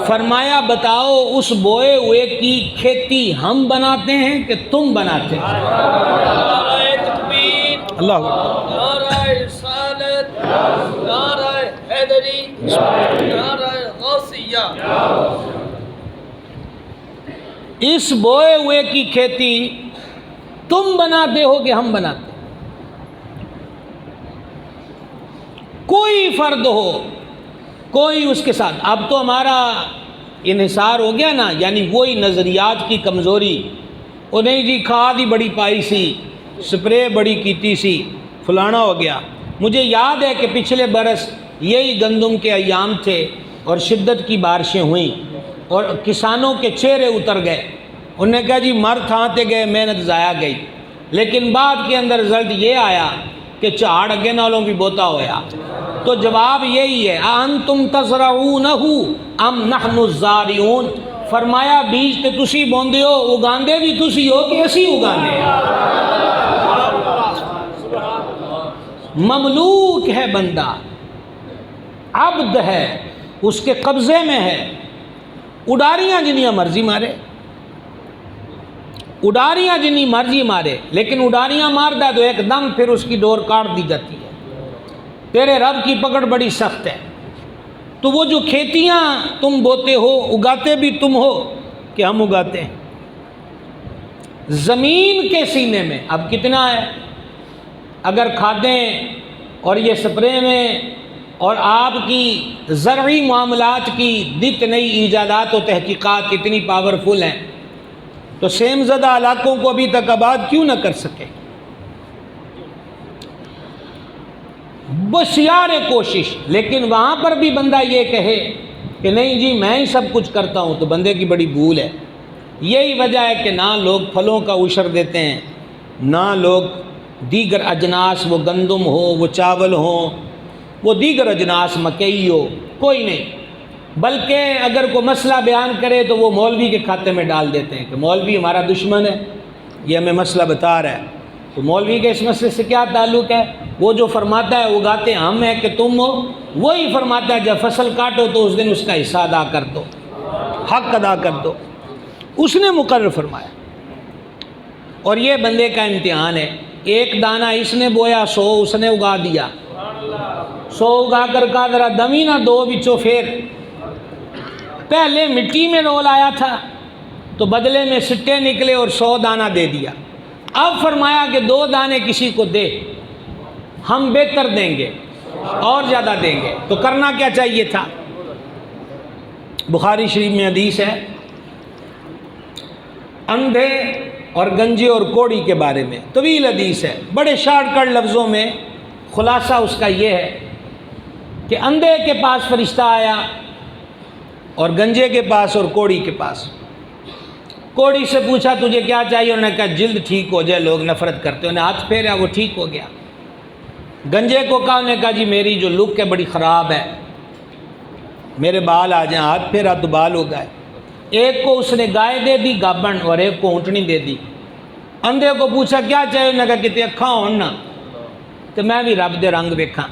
[SPEAKER 1] فرمایا بتاؤ اس بوئے ہوئے کی کھیتی ہم بناتے ہیں کہ تم بناتے ہیں؟ اللہ
[SPEAKER 2] نعرہ رسالت، نعرہ حیدری، نعرہ غوثیہ۔
[SPEAKER 1] اس بوئے ہوئے کی کھیتی تم بناتے ہو کہ ہم بناتے ہیں؟ کوئی فرد ہو، کوئی اس کے ساتھ، اب تو ہمارا انحصار ہو گیا نا، یعنی وہی نظریات کی کمزوری، وہ نہیں جی کھاد ہی بڑی پائی سی، سپرے بڑی کیتی سی، فلانا ہو گیا۔ مجھے یاد ہے کہ پچھلے برس یہی گندم کے ایام تھے اور شدت کی بارشیں ہوئیں اور کسانوں کے چہرے اتر گئے، انہوں نے کہا جی مر تھانتے گئے، محنت ضائع گئی، لیکن بعد کے اندر رزلٹ یہ آیا کہ چاڑ اگے نالوں بھی بوتا ہویا۔ تو جواب یہی ہے، انتم تزرعونہ ام نحن الزارعون، فرمایا بیج تے تسی بوندے ہو، اگاندے بھی تسی ہو کہ اسی اگاندے ہیں۔ مملوک ہے بندہ، عبد ہے، اس کے قبضے میں ہے، اڈاریاں جنیاں مرضی مارے، اڈاریاں جنی مرضی مارے، لیکن اڈاریاں ماردا تو ایک دم پھر اس کی ڈور کاٹ دی جاتی ہے۔ تیرے رب کی پکڑ بڑی سخت ہے۔ تو وہ جو کھیتیاں تم بوتے ہو، اگاتے بھی تم ہو کہ ہم اگاتے ہیں۔ زمین کے سینے میں اب کتنا ہے، اگر کھادیں اور یہ سپرے میں اور آپ کی زرعی معاملات کی نت نئی ایجادات و تحقیقات اتنی پاورفل ہیں تو سیم زدہ علاقوں کو ابھی تک آباد کیوں نہ کر سکے؟ بسیار کوشش، لیکن وہاں پر بھی بندہ یہ کہے کہ نہیں جی میں ہی سب کچھ کرتا ہوں، تو بندے کی بڑی بھول ہے۔ یہی وجہ ہے کہ نہ لوگ پھلوں کا عشر دیتے ہیں، نہ لوگ دیگر اجناس، وہ گندم ہو، وہ چاول ہوں، وہ دیگر اجناس، مکئی ہو، کوئی نہیں، بلکہ اگر کوئی مسئلہ بیان کرے تو وہ مولوی کے کھاتے میں ڈال دیتے ہیں کہ مولوی ہمارا دشمن ہے، یہ ہمیں مسئلہ بتا رہا ہے۔ تو مولوی کے اس مسئلے سے کیا تعلق ہے؟ وہ جو فرماتا ہے اگاتے ہم ہیں کہ تم ہو، وہی فرماتا ہے جب فصل کاٹو تو اس دن اس کا حصہ ادا کر دو، حق ادا کر دو، اس نے مقرر فرمایا۔ اور یہ بندے کا امتحان ہے، ایک دانہ اس نے بویا، 100 اس نے اگا دیا، 100 اگا کر کہا ذرا دمی نہ دو بچوں پھر، پہلے مٹی میں رول آیا تھا تو بدلے میں سٹے نکلے اور 100 دانہ دے دیا، اب فرمایا کہ 2 دانے کسی کو دے، ہم بہتر دیں گے اور زیادہ دیں گے۔ تو کرنا کیا چاہیے تھا؟ بخاری شریف میں حدیث ہے اندھے اور گنجے اور کوڑی کے بارے میں، طویل حدیث ہے، بڑے شارٹ کٹ لفظوں میں خلاصہ اس کا یہ ہے کہ اندھے کے پاس فرشتہ آیا اور گنجے کے پاس اور کوڑی کے پاس۔ کوڑی سے پوچھا تجھے کیا چاہیے؟ انہوں نے کہا جلد ٹھیک ہو جائے، لوگ نفرت کرتے، انہیں ہاتھ پھیرا، وہ ٹھیک ہو گیا۔ گنجے کو کہا، انہوں نے کہا جی میری جو لک ہے بڑی خراب ہے، میرے بال آ جائیں، ہاتھ پھیرا تو بال ہو گئے۔ ایک کو اس نے گائے دے دی گابن اور ایک کو اونٹنی دے دی۔ اندھے کو پوچھا کیا چاہیے؟ انہوں نے کہا کتے اکھاں ہونا تو میں بھی رب دے رنگ ویکھاں۔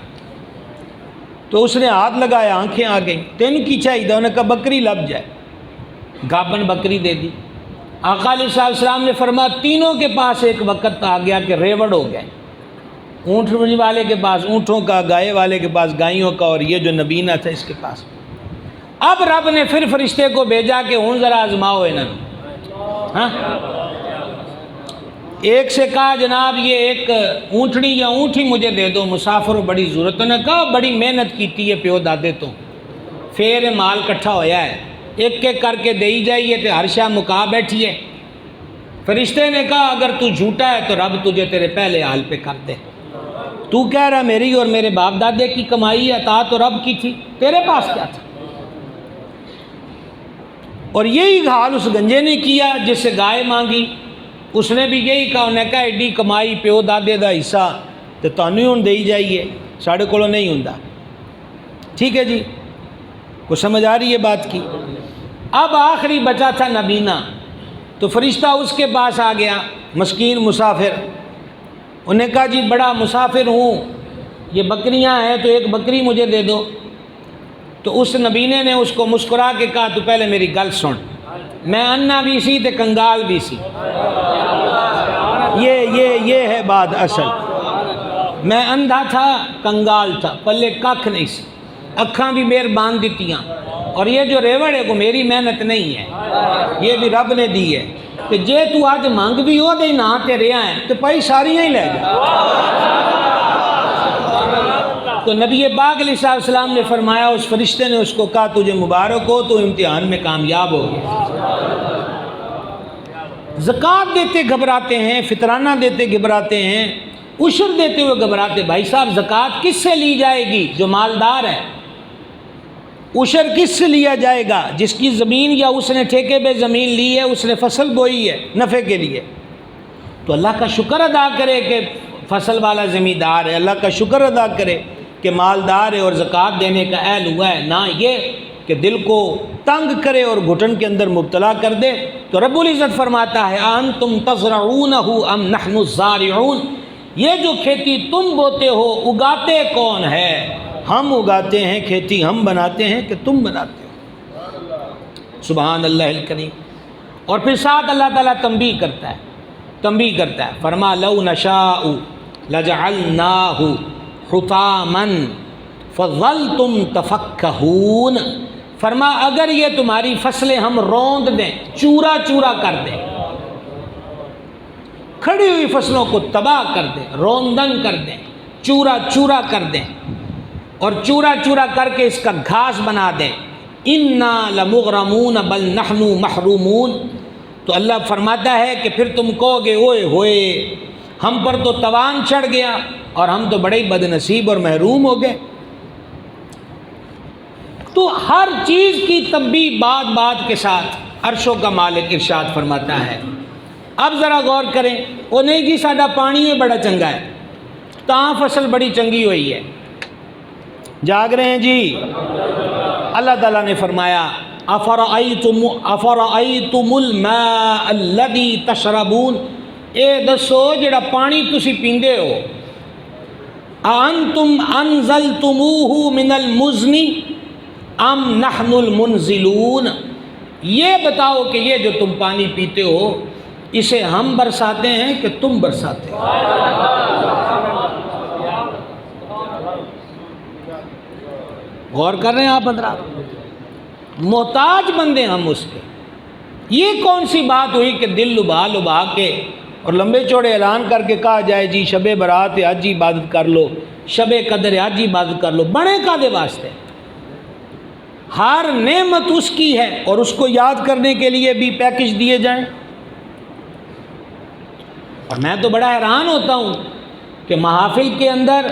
[SPEAKER 1] تو اس نے ہاتھ لگایا، آنکھیں آ گئیں، تین کی چاہیے؟ انہوں نے کہا بکری لب جائے، گابن بکری دے دی۔ آقا علیہ السلام نے فرمایا تینوں کے پاس ایک وقت آ گیا کہ ریوڑ ہو گئے، اونٹنی والے کے پاس اونٹوں کا، گائے والے کے پاس گائیوں کا، اور یہ جو نبینہ تھا اس کے پاس۔ اب رب نے پھر فرشتے کو بھیجا کہ ہوں ذرا آزماؤ انہوں، ہاں؟ ایک سے کہا جناب یہ ایک اونٹنی یا اونٹھی مجھے دے دو، مسافر بڑی ضرورت۔ نے کہا بڑی محنت کیتی ہے پیو دادے تو، پھر مال کٹھا ہویا ہے، ایک ایک کر کے دے جائیے تو ہر شاہ مکا بیٹھی ہے۔ فرشتے نے کہا اگر تو جھوٹا ہے تو رب تجھے تیرے پہلے حال پہ کر دے، تو کہہ رہا میری اور میرے باپ دادے کی کمائی عطا تو رب کی تھی، تیرے پاس کیا تھا؟ اور یہی حال اس گنجے نے کیا جس سے گائے مانگی، اس نے بھی یہی کہا، انہیں کہا ایڈی کمائی پیو دادے دا حصہ تو تانوں ہی ہوں دے جائیے، ساڑھے کولوں نہیں ہوندا۔ ٹھیک ہے جی، کو سمجھ آ رہی ہے بات کی؟ اب آخری بچا تھا نبینہ، تو فرشتہ اس کے پاس آ گیا، مسکین مسافر، انہوں نے کہا جی بڑا مسافر ہوں، یہ بکریاں ہیں تو ایک بکری مجھے دے دو۔ تو اس نبینے نے اس کو مسکرا کے کہا تو پہلے میری گل سن، میں انا بھی سی تے کنگال بھی سی، یہ ہے بات اصل، میں اندھا تھا کنگال تھا، پلے ککھ نہیں سی، اکھاں بھی مہربان دیتیاں، اور یہ جو ریوڑ ہے کو میری محنت نہیں ہے، یہ بھی رب نے دی ہے، کہ جے تو آج مانگ بھی ہو دے نہ تے رہا ہے تو پائی ساریاں ہی لے جا۔ تو نبی پاک علیہ السلام نے فرمایا، اس فرشتے نے اس کو کہا تجھے مبارک ہو، تو امتحان میں کامیاب ہو گیا۔ زکوٰۃ دیتے گھبراتے ہیں، فطرانہ دیتے گھبراتے ہیں، عشر دیتے ہوئے گھبراتے۔ بھائی صاحب زکوٰۃ کس سے لی جائے گی؟ جو مالدار ہے۔ عشر کس سے لیا جائے گا؟ جس کی زمین یا اس نے ٹھیکے پہ زمین لی ہے، اس نے فصل بوئی ہے نفع کے لیے، تو اللہ کا شکر ادا کرے کہ فصل والا زمیندار ہے، اللہ کا شکر ادا کرے کہ مالدار ہے اور زکوٰۃ دینے کا اہل ہوا ہے، نہ یہ کہ دل کو تنگ کرے اور گھٹن کے اندر مبتلا کر دے۔ تو رب العزت فرماتا ہے انتم تزرعونہ ام نحن الزارعون، یہ جو کھیتی تم بوتے ہو اگاتے کون ہے؟ ہم اگاتے ہیں، کھیتی ہم بناتے ہیں کہ تم بناتے ہو؟ سبحان اللہ الکریم۔ اور پھر ساتھ اللہ تعالیٰ تنبیہ کرتا ہے، فرما لو نشاء لجعلناہ حطاما فظلتم تفکہون، فرما اگر یہ تمہاری فصلیں ہم روند دیں، چورا چورا کر دیں، کھڑی ہوئی فصلوں کو تباہ کر دیں، روندن کر دیں، چورا چورا کر دیں، اور چورا چورا کر کے اس کا گھاس بنا دیں، انا لمغرمون بل نحن محرومون، تو اللہ فرماتا ہے کہ پھر تم کہو گے اوئے ہوئے ہم پر تو توان چڑھ گیا اور ہم تو بڑے بد نصیب اور محروم ہو گئے۔ تو ہر چیز کی تنبیہ بات بات کے ساتھ عرشوں کا مالک ارشاد فرماتا ہے۔ اب ذرا غور کریں، وہ نہیں جی ساڈا پانی ہے بڑا چنگا ہے، تاں فصل بڑی چنگی ہوئی ہے، جاگ رہے ہیں جی؟ اللہ تعالیٰ نے فرمایا افرأیتم الماء الذی تشربون، اے دسو جڑا پانی تسی پیندے ہو، انتم انزلتموہ من المزن ام نحن المنزلون، یہ بتاؤ کہ یہ جو تم پانی پیتے ہو اسے ہم برساتے ہیں کہ تم برساتے ہو؟ غور کر رہے ہیں آپ حضرات؟ محتاج بندے ہم اس کے۔ یہ کون سی بات ہوئی کہ دل لبا لبا کے اور لمبے چوڑے اعلان کر کے کہا جائے جی شب برات حج عبادت کر لو، شب قدر حج عبادت کر لو، بڑے کادے واسطے؟ ہر نعمت اس کی ہے اور اس کو یاد کرنے کے لیے بھی پیکج دیے جائیں۔ اور میں تو بڑا حیران ہوتا ہوں کہ محافل کے اندر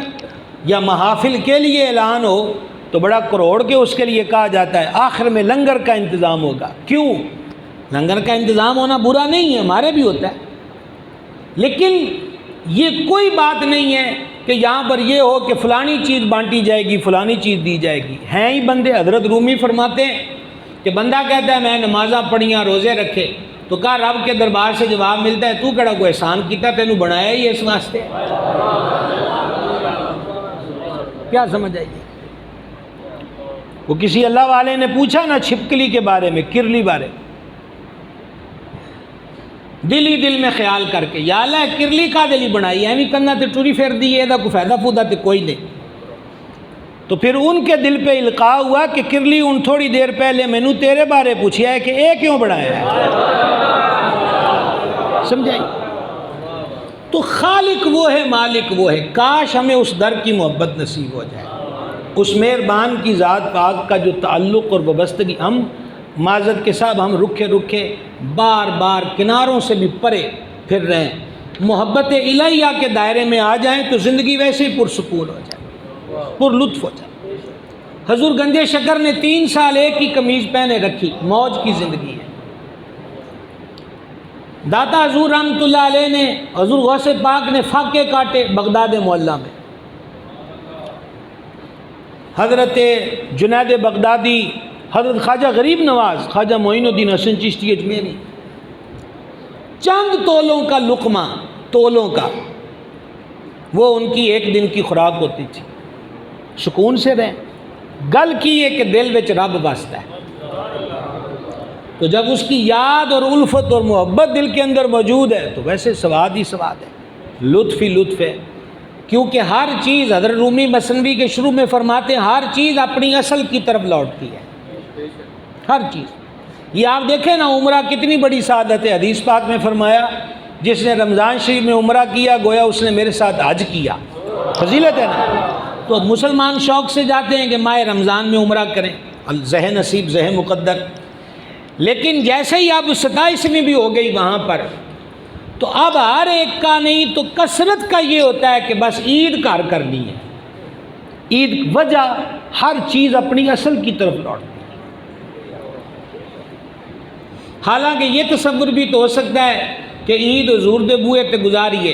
[SPEAKER 1] یا محافل کے لیے اعلان ہو تو بڑا کروڑ کے اس کے لیے کہا جاتا ہے آخر میں لنگر کا انتظام ہوگا۔ کیوں؟ لنگر کا انتظام ہونا برا نہیں ہے، ہمارے بھی ہوتا ہے، لیکن یہ کوئی بات نہیں ہے کہ یہاں پر یہ ہو کہ فلانی چیز بانٹی جائے گی، فلانی چیز دی جائے گی۔ ہیں ہی بندے، حضرت رومی فرماتے ہیں کہ بندہ کہتا ہے میں نمازاں پڑھیاں، روزے رکھے، تو کہا رب کے دربار سے جواب ملتا ہے تو کہڑا کوئی احسان کیتا، تینوں بنایا ہی اس واسطے۔ کیا سمجھ آئیے؟ وہ کسی اللہ والے نے پوچھا نا چھپکلی کے بارے میں، کرلی بارے، دل ہی دل میں خیال کر کے یا اللہ کرلی کا دلی بنائی ایویں کرنا تے ٹوری پھر دی ہے، کوئی فائدہ پودا تے کوئی نہیں۔ تو پھر ان کے دل پہ القاء ہوا کہ کرلی ان تھوڑی دیر پہلے میں نے تیرے بارے پوچھیا ہے کہ اے کیوں بنایا ہے، سمجھائی؟ تو خالق وہ ہے، مالک وہ ہے۔ کاش ہمیں اس در کی محبت نصیب ہو جائے، اس مہربان کی ذات پاک کا جو تعلق اور وابستگی۔ ہم معذرت کے ساتھ ہم رکھے رکھے بار بار کناروں سے بھی پرے پھر رہے ہیں، محبت الہیہ کے دائرے میں آ جائیں تو زندگی ویسے ہی پرسکون ہو جائے، پر لطف ہو جائے۔ حضور گنجے شکر نے 3 سال ایک ہی قمیض پہنے رکھی، موج کی زندگی ہے۔ داتا حضور رحمۃ اللہ علیہ نے، حضور غوث پاک نے فاقے کاٹے بغداد معلیٰ میں۔ حضرت جنید بغدادی، حضرت خواجہ غریب نواز، خواجہ معین الدین حسن چشتی اجمیری، چند تولوں کا لقمہ، تولوں کا، وہ ان کی ایک دن کی خوراک ہوتی تھی۔ سکون سے رہیں، گل کی ہے کہ دل وچ رب بستا ہے، تو جب اس کی یاد اور الفت اور محبت دل کے اندر موجود ہے تو ویسے سواد ہی سواد ہے، لطف ہی لطف ہے۔ کیونکہ ہر چیز، حضرت رومی مثنوی کے شروع میں فرماتے ہیں ہر چیز اپنی اصل کی طرف لوٹتی ہے، ہر چیز۔ یہ آپ دیکھیں نا عمرہ کتنی بڑی سعادت ہے۔ حدیث پاک میں فرمایا جس نے رمضان شریف میں عمرہ کیا گویا اس نے میرے ساتھ حج کیا، فضیلت ہے نا۔ تو مسلمان شوق سے جاتے ہیں کہ ماہ رمضان میں عمرہ کریں، زہ نصیب زہ مقدر، لیکن جیسے ہی اب 27ویں بھی ہو گئی وہاں پر، تو اب ہر ایک کا نہیں تو کثرت کا یہ ہوتا ہے کہ بس عید کار کرنی ہے، عید وجہ ہر چیز اپنی اصل کی طرف لوٹتی ہے۔ حالانکہ یہ تصور بھی تو ہو سکتا ہے کہ عید حضور دے بوئے تے گزاریے،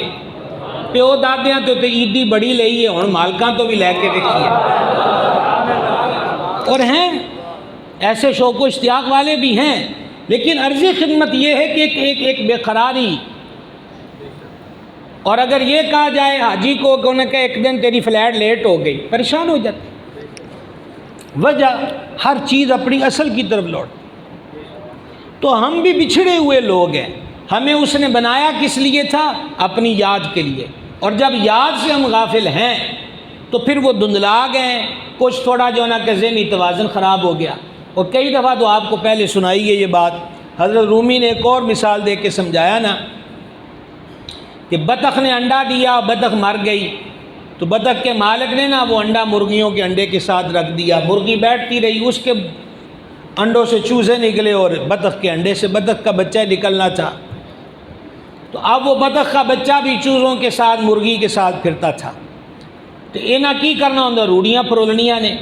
[SPEAKER 1] پیو دادیاں تو عیدی بڑی لئی ہے، ہن مالکاں تو بھی لے کے دیکھیے، اور ہیں ایسے شوق و اشتیاق والے بھی ہیں، لیکن عرض خدمت یہ ہے کہ ایک بے قراری، اور اگر یہ کہا جائے حاجی کو کہ انہیں کہ ایک دن تیری فلائٹ لیٹ ہو گئی، پریشان ہو جاتے، وجہ ہر چیز اپنی اصل کی طرف لوٹ۔ تو ہم بھی بچھڑے ہوئے لوگ ہیں، ہمیں اس نے بنایا کس لیے تھا؟ اپنی یاد کے لیے، اور جب یاد سے ہم غافل ہیں تو پھر وہ دھندلا گئے، کچھ تھوڑا جو نا کہ ذہنی توازن خراب ہو گیا۔ اور کئی دفعہ تو آپ کو پہلے سنائی ہے یہ بات، حضرت رومی نے ایک اور مثال دے کے سمجھایا نا کہ بطخ نے انڈا دیا، بطخ مر گئی، تو بطخ کے مالک نے نا وہ انڈا مرغیوں کے انڈے کے ساتھ رکھ دیا، مرغی بیٹھتی رہی، اس کے انڈوں سے چوزے نکلے اور بطخ کے انڈے سے بطخ کا بچہ نکلنا تھا، تو اب وہ بطخ کا بچہ بھی چوزوں کے ساتھ مرغی کے ساتھ پھرتا تھا، تو اینا کی کرنا ہوتا، روڑیاں پرولنیاں نے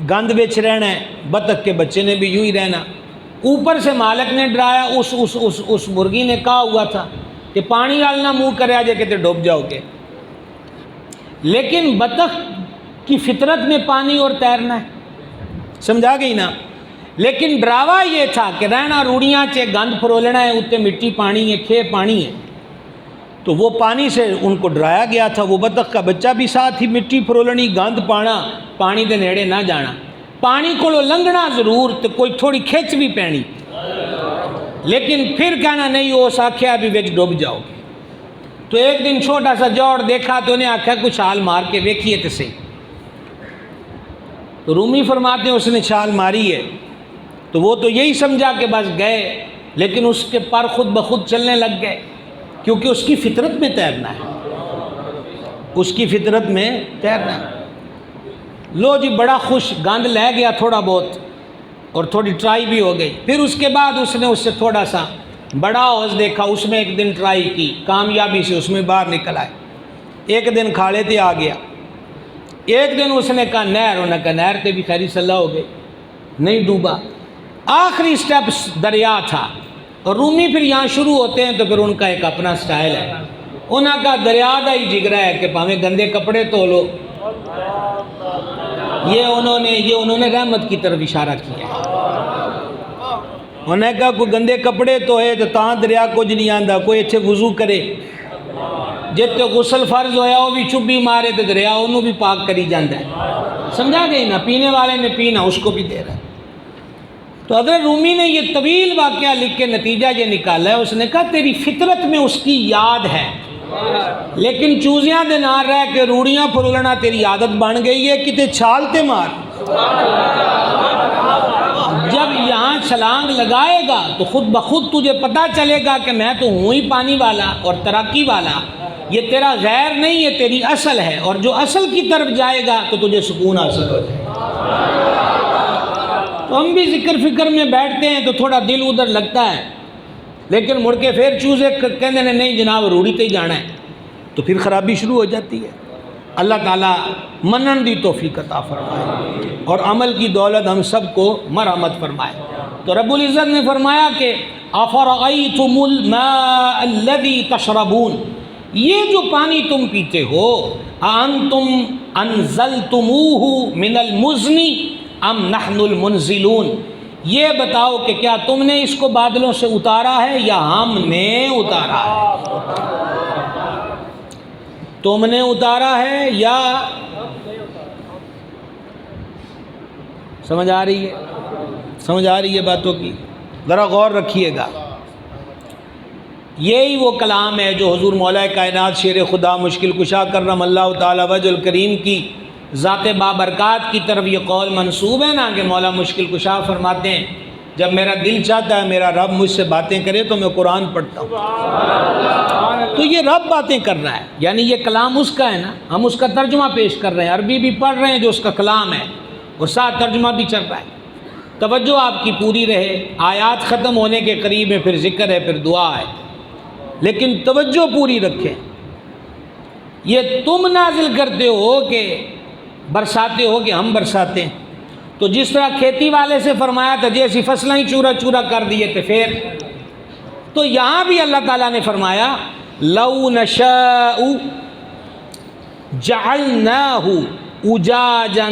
[SPEAKER 1] گند بچ رہنا ہے، بطخ کے بچے نے بھی یوں ہی رہنا۔ اوپر سے مالک نے ڈرایا، اس مرغی نے کہا ہوا تھا کہ پانی ڈالنا منہ کرے آجے کہ ڈوب جاؤ گے، لیکن بطخ کی فطرت میں پانی اور تیرنا ہے، سمجھا گئی نا؟ لیکن ڈراوا یہ تھا کہ رہنا روڑیاں چے گند پھرولنا ہے، اتنے مٹی پانی ہے، کھے پانی ہے، تو وہ پانی سے ان کو ڈرایا گیا تھا۔ وہ بطخ کا بچہ بھی ساتھ ہی مٹی پھرولنی، گند پانا، پانی دے نیڑے نہ جانا، پانی کو لنگنا ضرور تو کوئی تھوڑی کھچ بھی پینی، لیکن پھر کہنا نہیں ہو ساکھیا بھی وچ ڈوب جاؤ گے۔ تو ایک دن چھوٹا سا جوڑ دیکھا تو انہیں آکھا کچھ چھال مار کے ویکھیے تو صحیح، تو رومی فرماتے ہیں اس نے چھال ماری ہے، تو وہ تو یہی سمجھا کہ بس گئے، لیکن اس کے پر خود بخود چلنے لگ گئے، کیونکہ اس کی فطرت میں تیرنا ہے، اس کی فطرت میں تیرنا ہے۔ لو جی بڑا خوش، گند لے گیا تھوڑا بہت اور تھوڑی ٹرائی بھی ہو گئی، پھر اس کے بعد اس نے اس سے تھوڑا سا بڑا حوض دیکھا، اس میں ایک دن ٹرائی کی، کامیابی سے اس میں باہر نکل آئے، ایک دن کھاڑے تے آ گیا، ایک دن اس نے کہا نہر، انہوں نے کہا نہر تے بھی خیری صلاح ہو گئی، نہیں ڈوبا۔ آخری سٹیپ دریا تھا، اور رومی پھر یہاں شروع ہوتے ہیں تو پھر ان کا ایک اپنا سٹائل ہے، انہوں کا دریا دا ہی جگرا ہے کہ پاویں گندے کپڑے تو لو، یہ انہوں نے رحمت کی طرف اشارہ کیا ہے۔ انہوں نے کہا کوئی گندے کپڑے تو ہے تو تاں دریا کچھ نہیں آندا، کوئی اتھے وضو کرے، جتے غسل فرض ہویا وہ بھی چبی مارے تو دریا انہوں بھی پاک کری جاندہ ہے، سمجھا گئی نا؟ پینے والے نے پینا اس کو بھی دے رہا ہے۔ تو حضرت رومی نے یہ طویل واقعہ لکھ کے نتیجہ یہ نکالا ہے، اس نے کہا تیری فطرت میں اس کی یاد ہے، لیکن چوزیاں دے نہ رہ کے روڑیاں پھرولنا تیری عادت بن گئی ہے، کتے چھالتے مار۔ جب یہاں چھلانگ لگائے گا تو خود بخود تجھے پتہ چلے گا کہ میں تو ہوں ہی پانی والا اور تراکی والا، یہ تیرا غیر نہیں ہے، تیری اصل ہے، اور جو اصل کی طرف جائے گا تو تجھے سکون حاصل ہو جائے گا۔ تو ہم بھی ذکر فکر میں بیٹھتے ہیں تو تھوڑا دل ادھر لگتا ہے، لیکن مڑ کے پھر چوزے کہنے نے نہیں جناب روڑی تے ہی جانا ہے، تو پھر خرابی شروع ہو جاتی ہے۔ اللہ تعالیٰ منن دی توفیق عطا فرمائے اور عمل کی دولت ہم سب کو مرحمت فرمائے۔ تو رب العزت نے فرمایا کہ افرأیتم الماء الذی تشربون، یہ جو پانی تم پیتے ہو، انتم انزلتموہ من المزن ام نحن المنزلون، یہ بتاؤ کہ کیا تم نے اس کو بادلوں سے اتارا ہے یا ہم نے اتارا ہے؟ تم نے اتارا ہے یا سمجھ آ رہی ہے؟ سمجھ آ رہی ہے باتوں کی؟ ذرا غور رکھیے گا۔ یہی وہ کلام ہے جو حضور مولا کائنات شیر خدا مشکل کشا کرم اللہ تعالی وجہ الکریم کی ذات بابرکات کی طرف یہ قول منسوب ہے نا کہ مولا مشکل کشا فرماتے ہیں جب میرا دل چاہتا ہے میرا رب مجھ سے باتیں کرے تو میں قرآن پڑھتا ہوں۔ تو یہ رب باتیں کر رہا ہے، یعنی یہ کلام اس کا ہے نا، ہم اس کا ترجمہ پیش کر رہے ہیں، عربی بھی پڑھ رہے ہیں جو اس کا کلام ہے، اور ساتھ ترجمہ بھی چل رہا ہے۔ توجہ آپ کی پوری رہے، آیات ختم ہونے کے قریب میں پھر ذکر ہے، پھر دعا ہے، لیکن توجہ پوری رکھیں۔ یہ تم نازل کرتے ہو کہ برساتے ہو کہ ہم برساتے ہیں؟ تو جس طرح کھیتی والے سے فرمایا تھا جیسی فصلیں ہی چورا چورا کر دیے تھے، پھر تو یہاں بھی اللہ تعالیٰ نے فرمایا لو نشاء جعلناہ اجاجا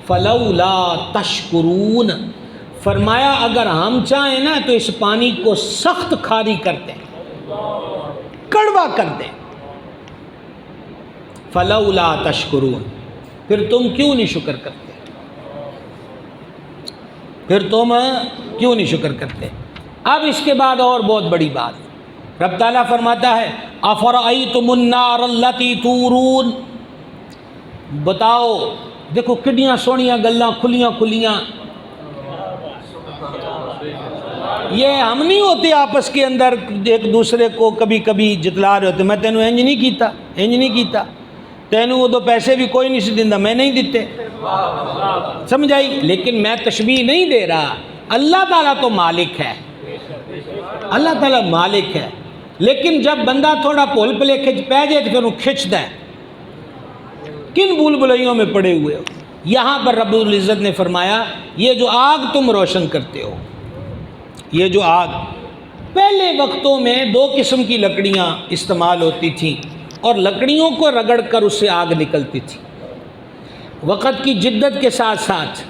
[SPEAKER 1] فلولا تشکرون، فرمایا اگر ہم چاہیں نا تو اس پانی کو سخت کھاری کر دیں، کڑوا کر دیں، فلولا تشکرون، پھر تم کیوں نہیں شکر کرتے؟ پھر تم کیوں نہیں شکر کرتے؟ اب اس کے بعد اور بہت بڑی بات، رب تعالیٰ فرماتا ہے افرأیتم النار التی تورون، بتاؤ، دیکھو کتنیاں سونیاں گلاں کھلیاں کھلیاں، یہ ہم نہیں ہوتے آپس کے اندر ایک دوسرے کو کبھی کبھی جتلا رہے ہوتے، میں تینوں انج نہیں کیتا، انج نہیں کیتا، تینوں وہ دو پیسے بھی کوئی نہیں سی دیندا، میں نہیں دیتے، سمجھ آئی؟ لیکن میں تشبیہ نہیں دے رہا، اللہ تعالیٰ تو مالک ہے، اللہ تعالیٰ مالک ہے، لیکن جب بندہ تھوڑا پھول پلے کھچ پہ جائے تو پھر وہ کھچتا ہے، کن بھول بھلائیوں میں پڑے ہوئے ہو۔ یہاں پر رب العزت نے فرمایا یہ جو آگ تم روشن کرتے ہو، یہ جو آگ، پہلے وقتوں میں دو قسم کی لکڑیاں استعمال ہوتی تھیں اور لکڑیوں کو رگڑ کر اس سے آگ نکلتی تھی۔ وقت کی جدت کے ساتھ ساتھ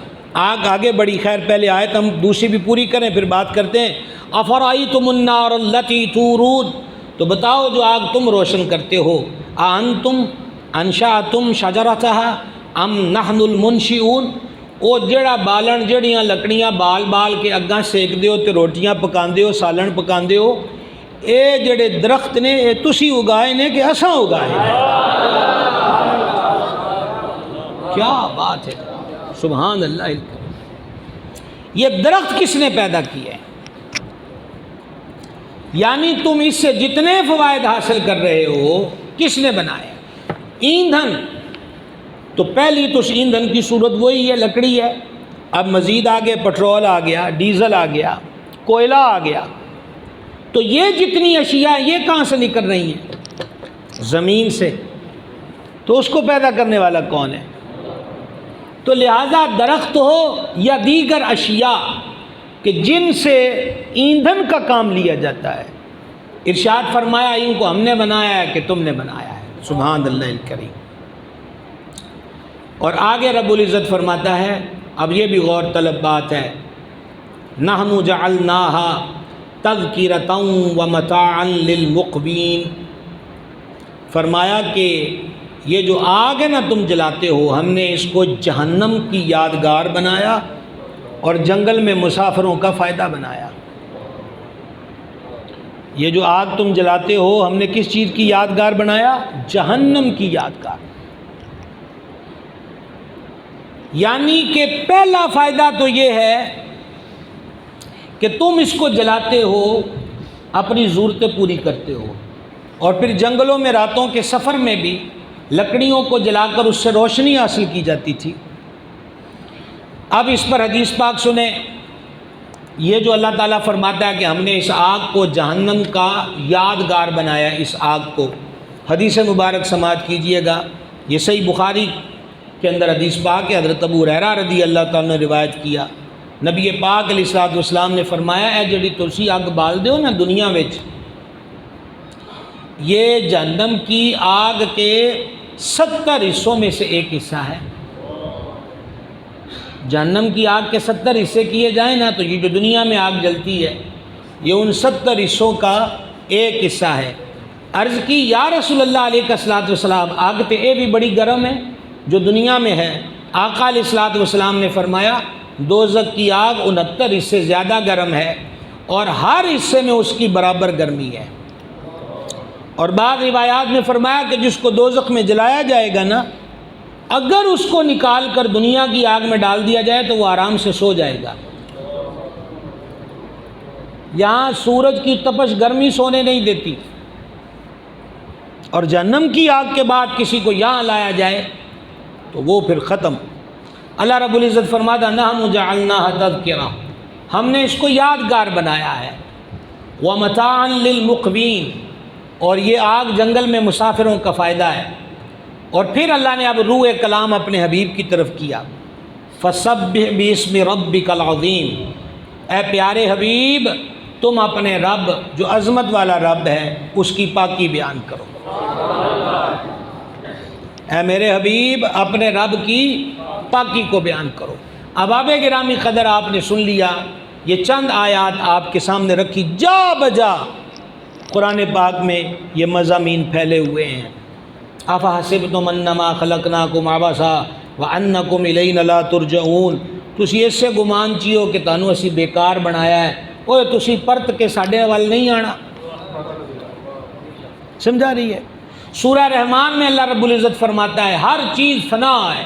[SPEAKER 1] آگ آگے بڑھی، خیر پہلے آیت ہم دوسری بھی پوری کریں پھر بات کرتے ہیں۔ افرأیتم النار التی تورون، تو بتاؤ جو آگ تم روشن کرتے ہو، انتم انشأتم شجرتھا ام نحن المنشئون، وہ جڑا بالن جڑیاں لکڑیاں بال بال کے اگاں سیک دیو تے روٹیاں پکاندے ہو، سالن پکاندے ہو، اے جڑے درخت نے اے تسی اگائے نے کہ اساں اگائے؟ کیا بات ہے، سبحان اللہ۔ یہ درخت کس نے پیدا کیا ہے؟ یعنی تم اس سے جتنے فوائد حاصل کر رہے ہو کس نے بنائے؟ ایندھن، تو پہلی تو ایندھن کی صورت وہی ہے، لکڑی ہے، اب مزید آگے پٹرول آ گیا، ڈیزل آ گیا، کوئلہ آ گیا، تو یہ جتنی اشیاء یہ کہاں سے نکل رہی ہیں؟ زمین سے، تو اس کو پیدا کرنے والا کون ہے؟ تو لہذا درخت ہو یا دیگر اشیاء کہ جن سے ایندھن کا کام لیا جاتا ہے، ارشاد فرمایا ان کو ہم نے بنایا ہے کہ تم نے بنایا ہے، سبحان اللہ الکریم۔ اور آگے رب العزت فرماتا ہے، اب یہ بھی غور طلب بات ہے، نحن جعلناہا تذکرۃ ومتاعا للمقوین، فرمایا کہ یہ جو آگ ہے نا تم جلاتے ہو، ہم نے اس کو جہنم کی یادگار بنایا اور جنگل میں مسافروں کا فائدہ بنایا۔ یہ جو آگ تم جلاتے ہو ہم نے کس چیز کی یادگار بنایا؟ جہنم کی یادگار۔ یعنی کہ پہلا فائدہ تو یہ ہے کہ تم اس کو جلاتے ہو، اپنی ضرورتیں پوری کرتے ہو، اور پھر جنگلوں میں راتوں کے سفر میں بھی لکڑیوں کو جلا کر اس سے روشنی حاصل کی جاتی تھی۔ اب اس پر حدیث پاک سنیں، یہ جو اللہ تعالیٰ فرماتا ہے کہ ہم نے اس آگ کو جہنم کا یادگار بنایا، اس آگ کو، حدیث مبارک سماعت کیجئے گا، یہ صحیح بخاری کے اندر حدیث پاک ہے، حضرت ابو ہریرہ رضی اللہ تعالیٰ نے روایت کیا، نبی پاک علیہ الصلوۃ والسلام نے فرمایا اے جڑی تسی اگ بال دیو نا دنیا وچ، یہ جہنم کی آگ کے 70 حصوں میں سے ایک حصہ ہے۔ جہنم کی آگ کے 70 حصے کیے جائیں نا تو یہ جو دنیا میں آگ جلتی ہے یہ ان 70 حصوں کا ایک حصہ ہے۔ عرض کی یا رسول اللہ علیہ الصلوۃ والسلام، آگ تے اے بھی بڑی گرم ہے جو دنیا میں ہے؟ آقا علیہ الصلوۃ والسلام نے فرمایا دوزخ کی آگ 69 حصے زیادہ گرم ہے اور ہر حصے میں اس کی برابر گرمی ہے۔ اور بعض روایات میں فرمایا کہ جس کو دوزخ میں جلایا جائے گا نا، اگر اس کو نکال کر دنیا کی آگ میں ڈال دیا جائے تو وہ آرام سے سو جائے گا، یہاں سورج کی تپش گرمی سونے نہیں دیتی، اور جہنم کی آگ کے بعد کسی کو یہاں لایا جائے تو وہ پھر ختم۔ اللہ رب العزت فرماتا نحن جعلناها تذکرہ، ہم نے اس کو یادگار بنایا ہے، ومتاعا للمقوین، اور یہ آگ جنگل میں مسافروں کا فائدہ ہے۔ اور پھر اللہ نے اب روح کلام اپنے حبیب کی طرف کیا، فسبح باسم ربک العظیم، اے پیارے حبیب تم اپنے رب جو عظمت والا رب ہے اس کی پاکی بیان کرو۔ اے میرے حبیب اپنے رب کی پاکی کو بیان کرو۔ احباب گرامی قدر، آپ نے سن لیا، یہ چند آیات آپ کے سامنے رکھی، جا بجا قرآن پاک میں یہ مضامین پھیلے ہوئے ہیں۔ افحسبتم انما خلقناکم عبثا وانکم الینا لا ترجعون، تسی اس سے گمان چیو کہ تانوں اسی بیکار بنایا ہے، اوے تسی پرت کے ساڈے وال نہیں آنا۔ سمجھا رہی ہے؟ سورہ رحمان میں اللہ رب العزت فرماتا ہے ہر چیز فنا ہے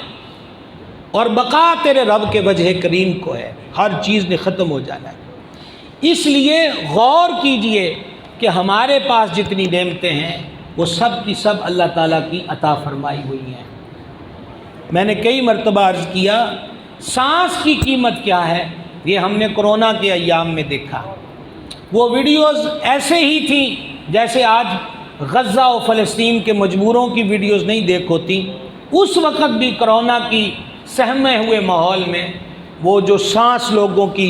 [SPEAKER 1] اور بقا تیرے رب کے وجہ کریم کو ہے، ہر چیز نے ختم ہو جانا ہے۔ اس لیے غور کیجئے کہ ہمارے پاس جتنی نعمتیں ہیں وہ سب کی سب اللہ تعالیٰ کی عطا فرمائی ہوئی ہیں۔ میں نے کئی مرتبہ عرض کیا سانس کی قیمت کیا ہے، یہ ہم نے کرونا کے ایام میں دیکھا۔ وہ ویڈیوز ایسے ہی تھیں جیسے آج غزہ و فلسطین کے مجبوروں کی ویڈیوز نہیں دیکھ ہوتی۔ اس وقت بھی کرونا کی سہمے ہوئے ماحول میں وہ جو سانس لوگوں کی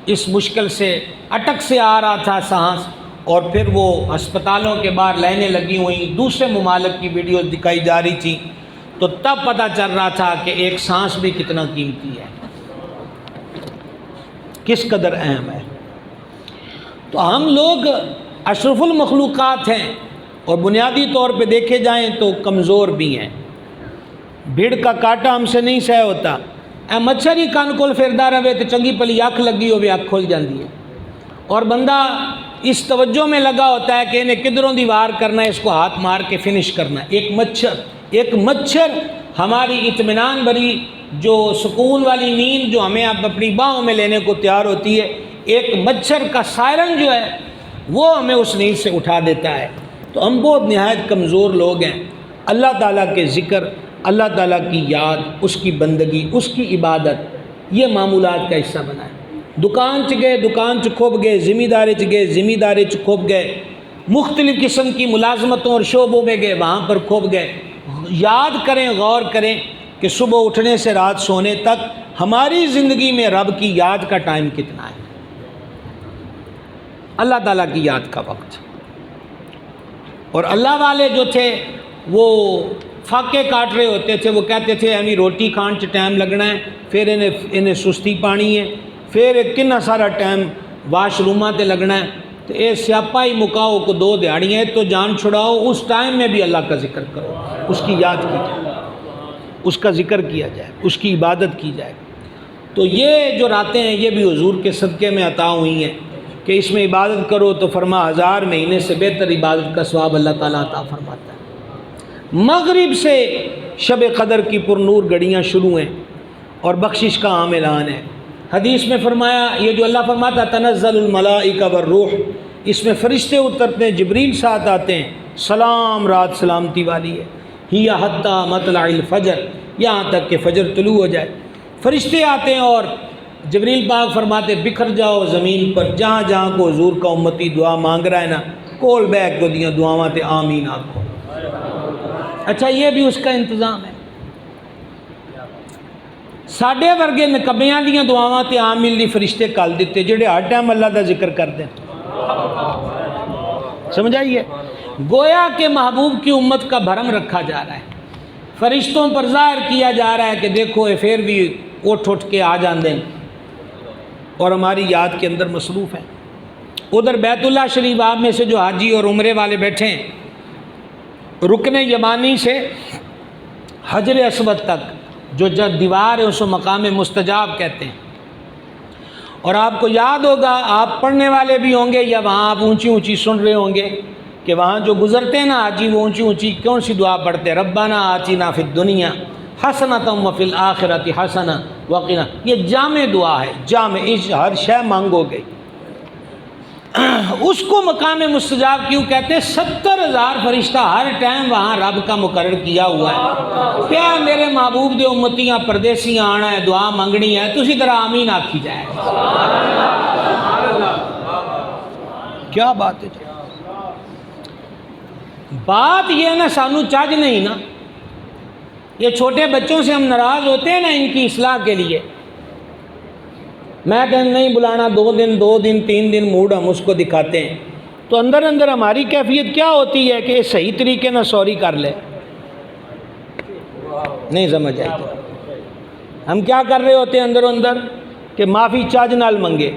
[SPEAKER 1] اس مشکل سے اٹک سے آ رہا تھا سانس، اور پھر وہ ہسپتالوں کے باہر لائنیں لگی ہوئیں، دوسرے ممالک کی ویڈیوز دکھائی جا رہی تھی، تو تب پتہ چل رہا تھا کہ ایک سانس بھی کتنا قیمتی ہے، کس قدر اہم ہے۔ تو ہم لوگ اشرف المخلوقات ہیں اور بنیادی طور پہ دیکھے جائیں تو کمزور بھی ہیں۔ بھیڑ کا کاٹا ہم سے نہیں سہ ہوتا، اے مچھر ہی کان کول پھردا رہے تو چنگی پلی اکھ لگی ہوے اکھ کھل جاندی ہے، اور بندہ اس توجہ میں لگا ہوتا ہے کہ انہیں کدھروں دی وار کرنا ہے، اس کو ہاتھ مار کے فنش کرنا ہے۔ ایک مچھر ہماری اطمینان بھری جو سکون والی نیند جو ہمیں اب اپنی باہوں میں لینے کو تیار ہوتی ہے، ایک مچھر کا سائرن جو ہے وہ ہمیں اس نیند سے اٹھا دیتا ہے۔ تو ہم بہت نہایت کمزور لوگ ہیں۔ اللہ تعالیٰ کے ذکر، اللہ تعالیٰ کی یاد، اس کی بندگی، اس کی عبادت، یہ معمولات کا حصہ بنا ہے۔ دکان چ گئے دکان چ کھوب گئے، ذمہ داری چ گئے ذمہ داری چ کھوب گئے، مختلف قسم کی ملازمتوں اور شعبوں میں گئے وہاں پر کھوب گئے۔ یاد کریں، غور کریں کہ صبح اٹھنے سے رات سونے تک ہماری زندگی میں رب کی یاد کا ٹائم کتنا ہے، اللہ تعالیٰ کی یاد کا وقت۔ اور اللہ والے جو تھے وہ فاقے کاٹ رہے ہوتے تھے، وہ کہتے تھے ہمیں روٹی کھان چ ٹائم لگنا ہے، پھر انہیں سستی پانی ہے، پھر کنا سارا ٹائم واش روماں تے لگنا ہے، تو اے سیاپا ہی مکاؤ کو 2 دیہڑیاں تو جان چھڑاؤ۔ اس ٹائم میں بھی اللہ کا ذکر کرو، اس کی یاد کی جائے، اس کا ذکر کیا جائے، اس کی عبادت کی جائے۔ تو یہ جو راتیں ہیں یہ بھی حضور کے صدقے میں عطا ہوئی ہیں کہ اس میں عبادت کرو تو فرما 1000 مہینے سے بہتر عبادت کا ثواب اللہ تعالیٰ عطا فرماتا ہے۔ مغرب سے شب قدر کی پرنور گھڑیاں شروع ہیں اور بخشش کا عام اعلان ہے۔ حدیث میں فرمایا، یہ جو اللہ فرماتا تنزل الملائکہ والروح، اس میں فرشتے اترتے ہیں، جبریل ساتھ آتے ہیں، سلام رات سلامتی والی ہے، ہی حتی مطلع الفجر، یہاں تک کہ فجر طلوع ہو جائے۔ فرشتے آتے ہیں اور جبریل پاک فرماتے بکھر جاؤ زمین پر، جہاں جہاں کو حضور کا امتی دعا مانگ رہا ہے نا، کول بیک کو دیاں دعاواں تے آمین آکھو۔ اچھا یہ بھی اس کا انتظام ہے۔ ساڈے ورگے نکبیاں دیاں دعاواں تے آمین دی فرشتے کل دیتے جڑے ہر ٹائم اللہ دا ذکر کرتے ہیں۔ سمجھائیے، گویا کہ محبوب کی امت کا بھرم رکھا جا رہا ہے، فرشتوں پر ظاہر کیا جا رہا ہے کہ دیکھو یہ پھر بھی اٹھ کے آ جاندے ہیں اور ہماری یاد کے اندر مصروف ہیں۔ ادھر بیت اللہ شریف آپ میں سے جو حاجی اور عمرے والے بیٹھے ہیں، رکن یمانی سے حجر اسود تک جو دیوار ہے اس کو مقام مستجاب کہتے ہیں۔ اور آپ کو یاد ہوگا، آپ پڑھنے والے بھی ہوں گے یا وہاں آپ اونچی اونچی سن رہے ہوں گے کہ وہاں جو گزرتے ہیں نا حاجی، وہ اونچی اونچی کون سی دعا پڑھتے ہیں؟ ربنا آتنا فی الدنیا حسنۃ وفی الآخرۃ حسنۃ وقنا۔ یہ جامع دعا ہے، جامع، اس ہر شے مانگو گے۔ اس کو مقام مستجاب کیوں کہتے ہیں؟ 70,000 فرشتہ ہر ٹائم وہاں رب کا مقرر کیا ہوا ہے. کیا میرے محبوب دے امتیاں پردیسیاں آنا ہے، دعا منگنی ہے، تو اسی طرح آمین آکھی جائے. کیا بات ہے؟ بات یہ ہے نا، سانو چاج نہیں نا. یہ چھوٹے بچوں سے ہم ناراض ہوتے ہیں نا ان کی اصلاح کے لیے. میں کہیں نہیں بلانا، 2 دن 3 دن موڈ ہم اس کو دکھاتے ہیں، تو اندر اندر ہماری کیفیت کیا ہوتی ہے کہ صحیح طریقے نہ سوری کر لے. نہیں سمجھ آئی؟ ہم کیا کر رہے ہوتے ہیں اندر کہ معافی چاج نال منگے،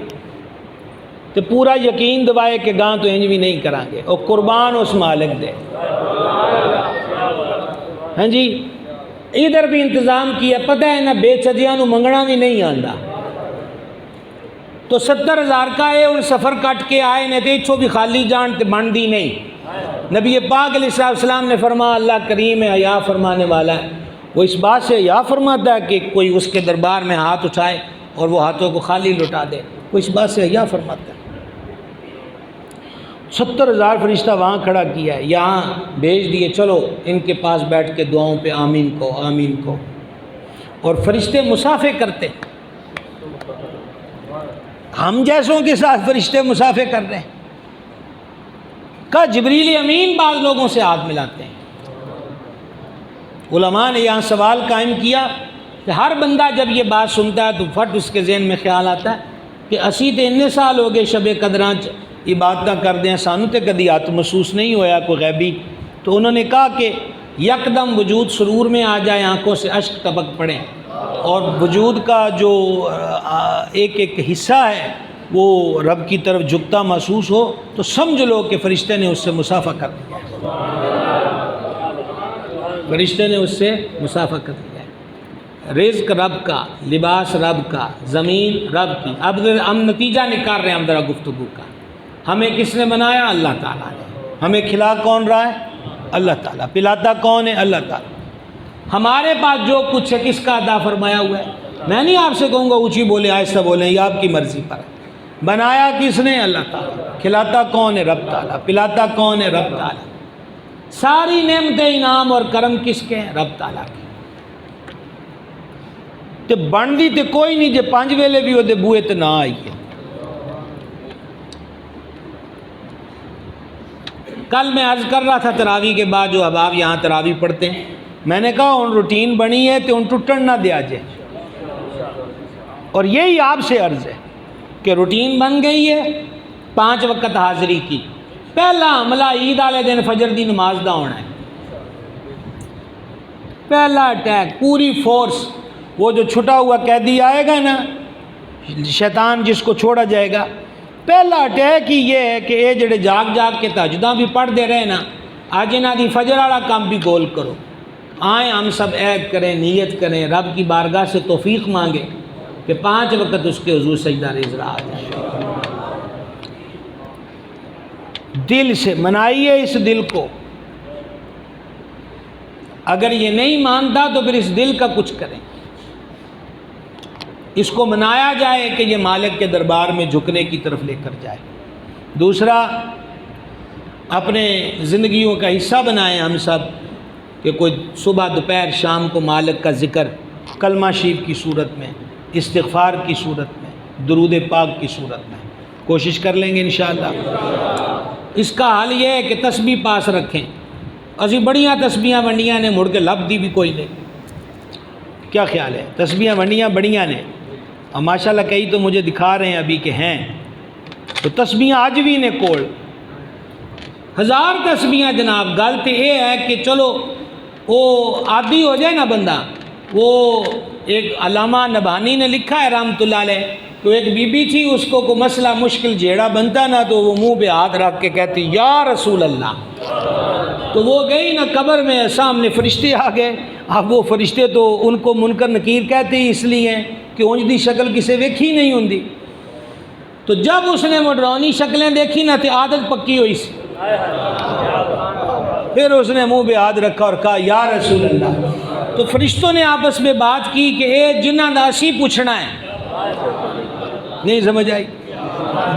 [SPEAKER 1] تو پورا یقین دوائے کہ گاں تو انج بھی نہیں کریں گے، اور قربان اس مالک دے. ہاں جی، ادھر بھی انتظام کیا، پتہ ہے نا بے چجیاں نو منگنا بھی نہیں آندا. تو 70,000 کا ہے، اور سفر کٹ کے آئے نے تے چھو بھی خالی جان تے بن دی نہیں. نبی پاک علیہ السلام نے فرمایا اللہ کریم ہے، حیا فرمانے والا ہے. وہ اس بات سے حیا فرماتا ہے کہ کوئی اس کے دربار میں ہاتھ اٹھائے اور وہ ہاتھوں کو خالی لٹا دے. وہ اس بات سے حیا فرماتا ہے. 70,000 فرشتہ وہاں کھڑا کیا ہے، یہاں بھیج دیے، چلو ان کے پاس بیٹھ کے دعاؤں پہ آمین کو آمین کو. اور فرشتے مسافے کرتے، ہم جیسوں کے ساتھ فرشتے مسافے کر رہے ہیں. کہا جبریل امین بعض لوگوں سے ہاتھ ملاتے ہیں. علماء نے یہاں سوال قائم کیا کہ ہر بندہ جب یہ بات سنتا ہے تو فٹ اس کے ذہن میں خیال آتا ہے کہ اسی تے اتنے سال ہو گئے شب قدراں عبادتاں کر دیں، سانو تے کدی ہاتھ محسوس نہیں ہویا کوئی غیبی. تو انہوں نے کہا کہ یکدم وجود سرور میں آ جائے، آنکھوں سے اشک ٹپک پڑیں، اور وجود کا جو ایک ایک حصہ ہے وہ رب کی طرف جھکتا محسوس ہو، تو سمجھ لو کہ فرشتے نے اس سے مسافہ کر دیا. فرشتے نے اس سے مسافہ کر دیا. رزق رب کا، لباس رب کا، زمین رب کی. اب ہم نتیجہ نکال رہے ہیں ہم ذرا گفتگو کا. ہمیں کس نے بنایا؟ اللہ تعالیٰ نے. ہمیں کھلا کون رہا ہے؟ اللہ تعالیٰ. پلاتا کون ہے؟ اللہ تعالیٰ. ہمارے پاس جو کچھ ہے کس کا عطا فرمایا ہوا ہے؟ میں نہیں آپ سے کہوں گا اونچی بولیں آہستہ بولیں، یہ آپ کی مرضی پر ہے. بنایا کس نے؟ اللہ تعالیٰ. کھلاتا کون ہے؟ رب تعالیٰ. پلاتا کون ہے؟ رب تعالیٰ. ساری نعمتیں انعام اور کرم کس کے ہیں؟ رب تعالیٰ کے. تے بن دی تے کوئی نہیں جے 5 ویلے بھی وہ بوئے تے نہ آئی ہے. کل میں عرض کر رہا تھا تراویح کے بعد جو احباب یہاں تراویح پڑھتے ہیں، میں نے کہا ان روٹین بنی ہے تو ان ٹوٹن نہ دیا جائے. اور یہی آپ سے عرض ہے کہ روٹین بن گئی ہے 5 وقت حاضری کی. پہلا عملہ عید والے دن فجر دی نماز دا ہونا ہے. پہلا اٹیک پوری فورس. وہ جو چھٹا ہوا قیدی آئے گا نا، شیطان جس کو چھوڑا جائے گا، پہلا اٹیک ہی یہ ہے کہ یہ جڑے جاگ کے تہجداں بھی پڑھ دے رہے نا، آج انہاں دی فجر والا کام بھی گول کرو. آئیں ہم سب عہد کریں، نیت کریں، رب کی بارگاہ سے توفیق مانگے کہ 5 وقت اس کے حضور سجدہ ریز رہا آ جائے. دل سے منائیے اس دل کو. اگر یہ نہیں مانتا تو پھر اس دل کا کچھ کریں. اس کو منایا جائے کہ یہ مالک کے دربار میں جھکنے کی طرف لے کر جائے. دوسرا، اپنے زندگیوں کا حصہ بنائیں ہم سب کہ کوئی صبح دوپہر شام کو مالک کا ذکر کلمہ شریف کی صورت میں، استغفار کی صورت میں، درود پاک کی صورت میں کوشش کر لیں گے انشاءاللہ. اس کا حل یہ ہے کہ تسبیح پاس رکھیں. اسی بڑیاں تسبیحاں ونڈیاں نے مڑ کے لب دی بھی کوئی نہیں. کیا خیال ہے؟ تسبیحاں ونڈیاں بڑیاں نے، اور ماشاءاللہ کئی تو مجھے دکھا رہے ہیں ابھی کہ ہیں. تو تسبیحاں آج بھی نے کوڑ 1000 تسبیحاں جناب. گل تو یہ ہے کہ چلو وہ عادی ہو جائے نا بندہ. وہ ایک علامہ نبھانی نے لکھا ہے رحمۃ اللہ علیہ، تو ایک بی بی تھی، اس کو کوئی مسئلہ مشکل جھیڑا بنتا نا تو وہ منہ پہ ہاتھ رکھ کے کہتی یا رسول اللہ. تو وہ گئی نا قبر میں، سامنے فرشتے آ گئے. اب وہ فرشتے تو ان کو منکر نکیر کہتے ہی اس لیے کہ اونج دی شکل کسے ویکھی نہیں ہوندی. تو جب اس نے وہ ڈرونی شکلیں دیکھی نا تو عادت پکی ہوئی سی. پھر اس نے منہ پہ ہاتھ رکھا اور کہا یا رسول اللہ. تو فرشتوں نے آپس میں بات کی کہ اے جنہاں دا اسی پوچھنا ہے. نہیں سمجھ آئی؟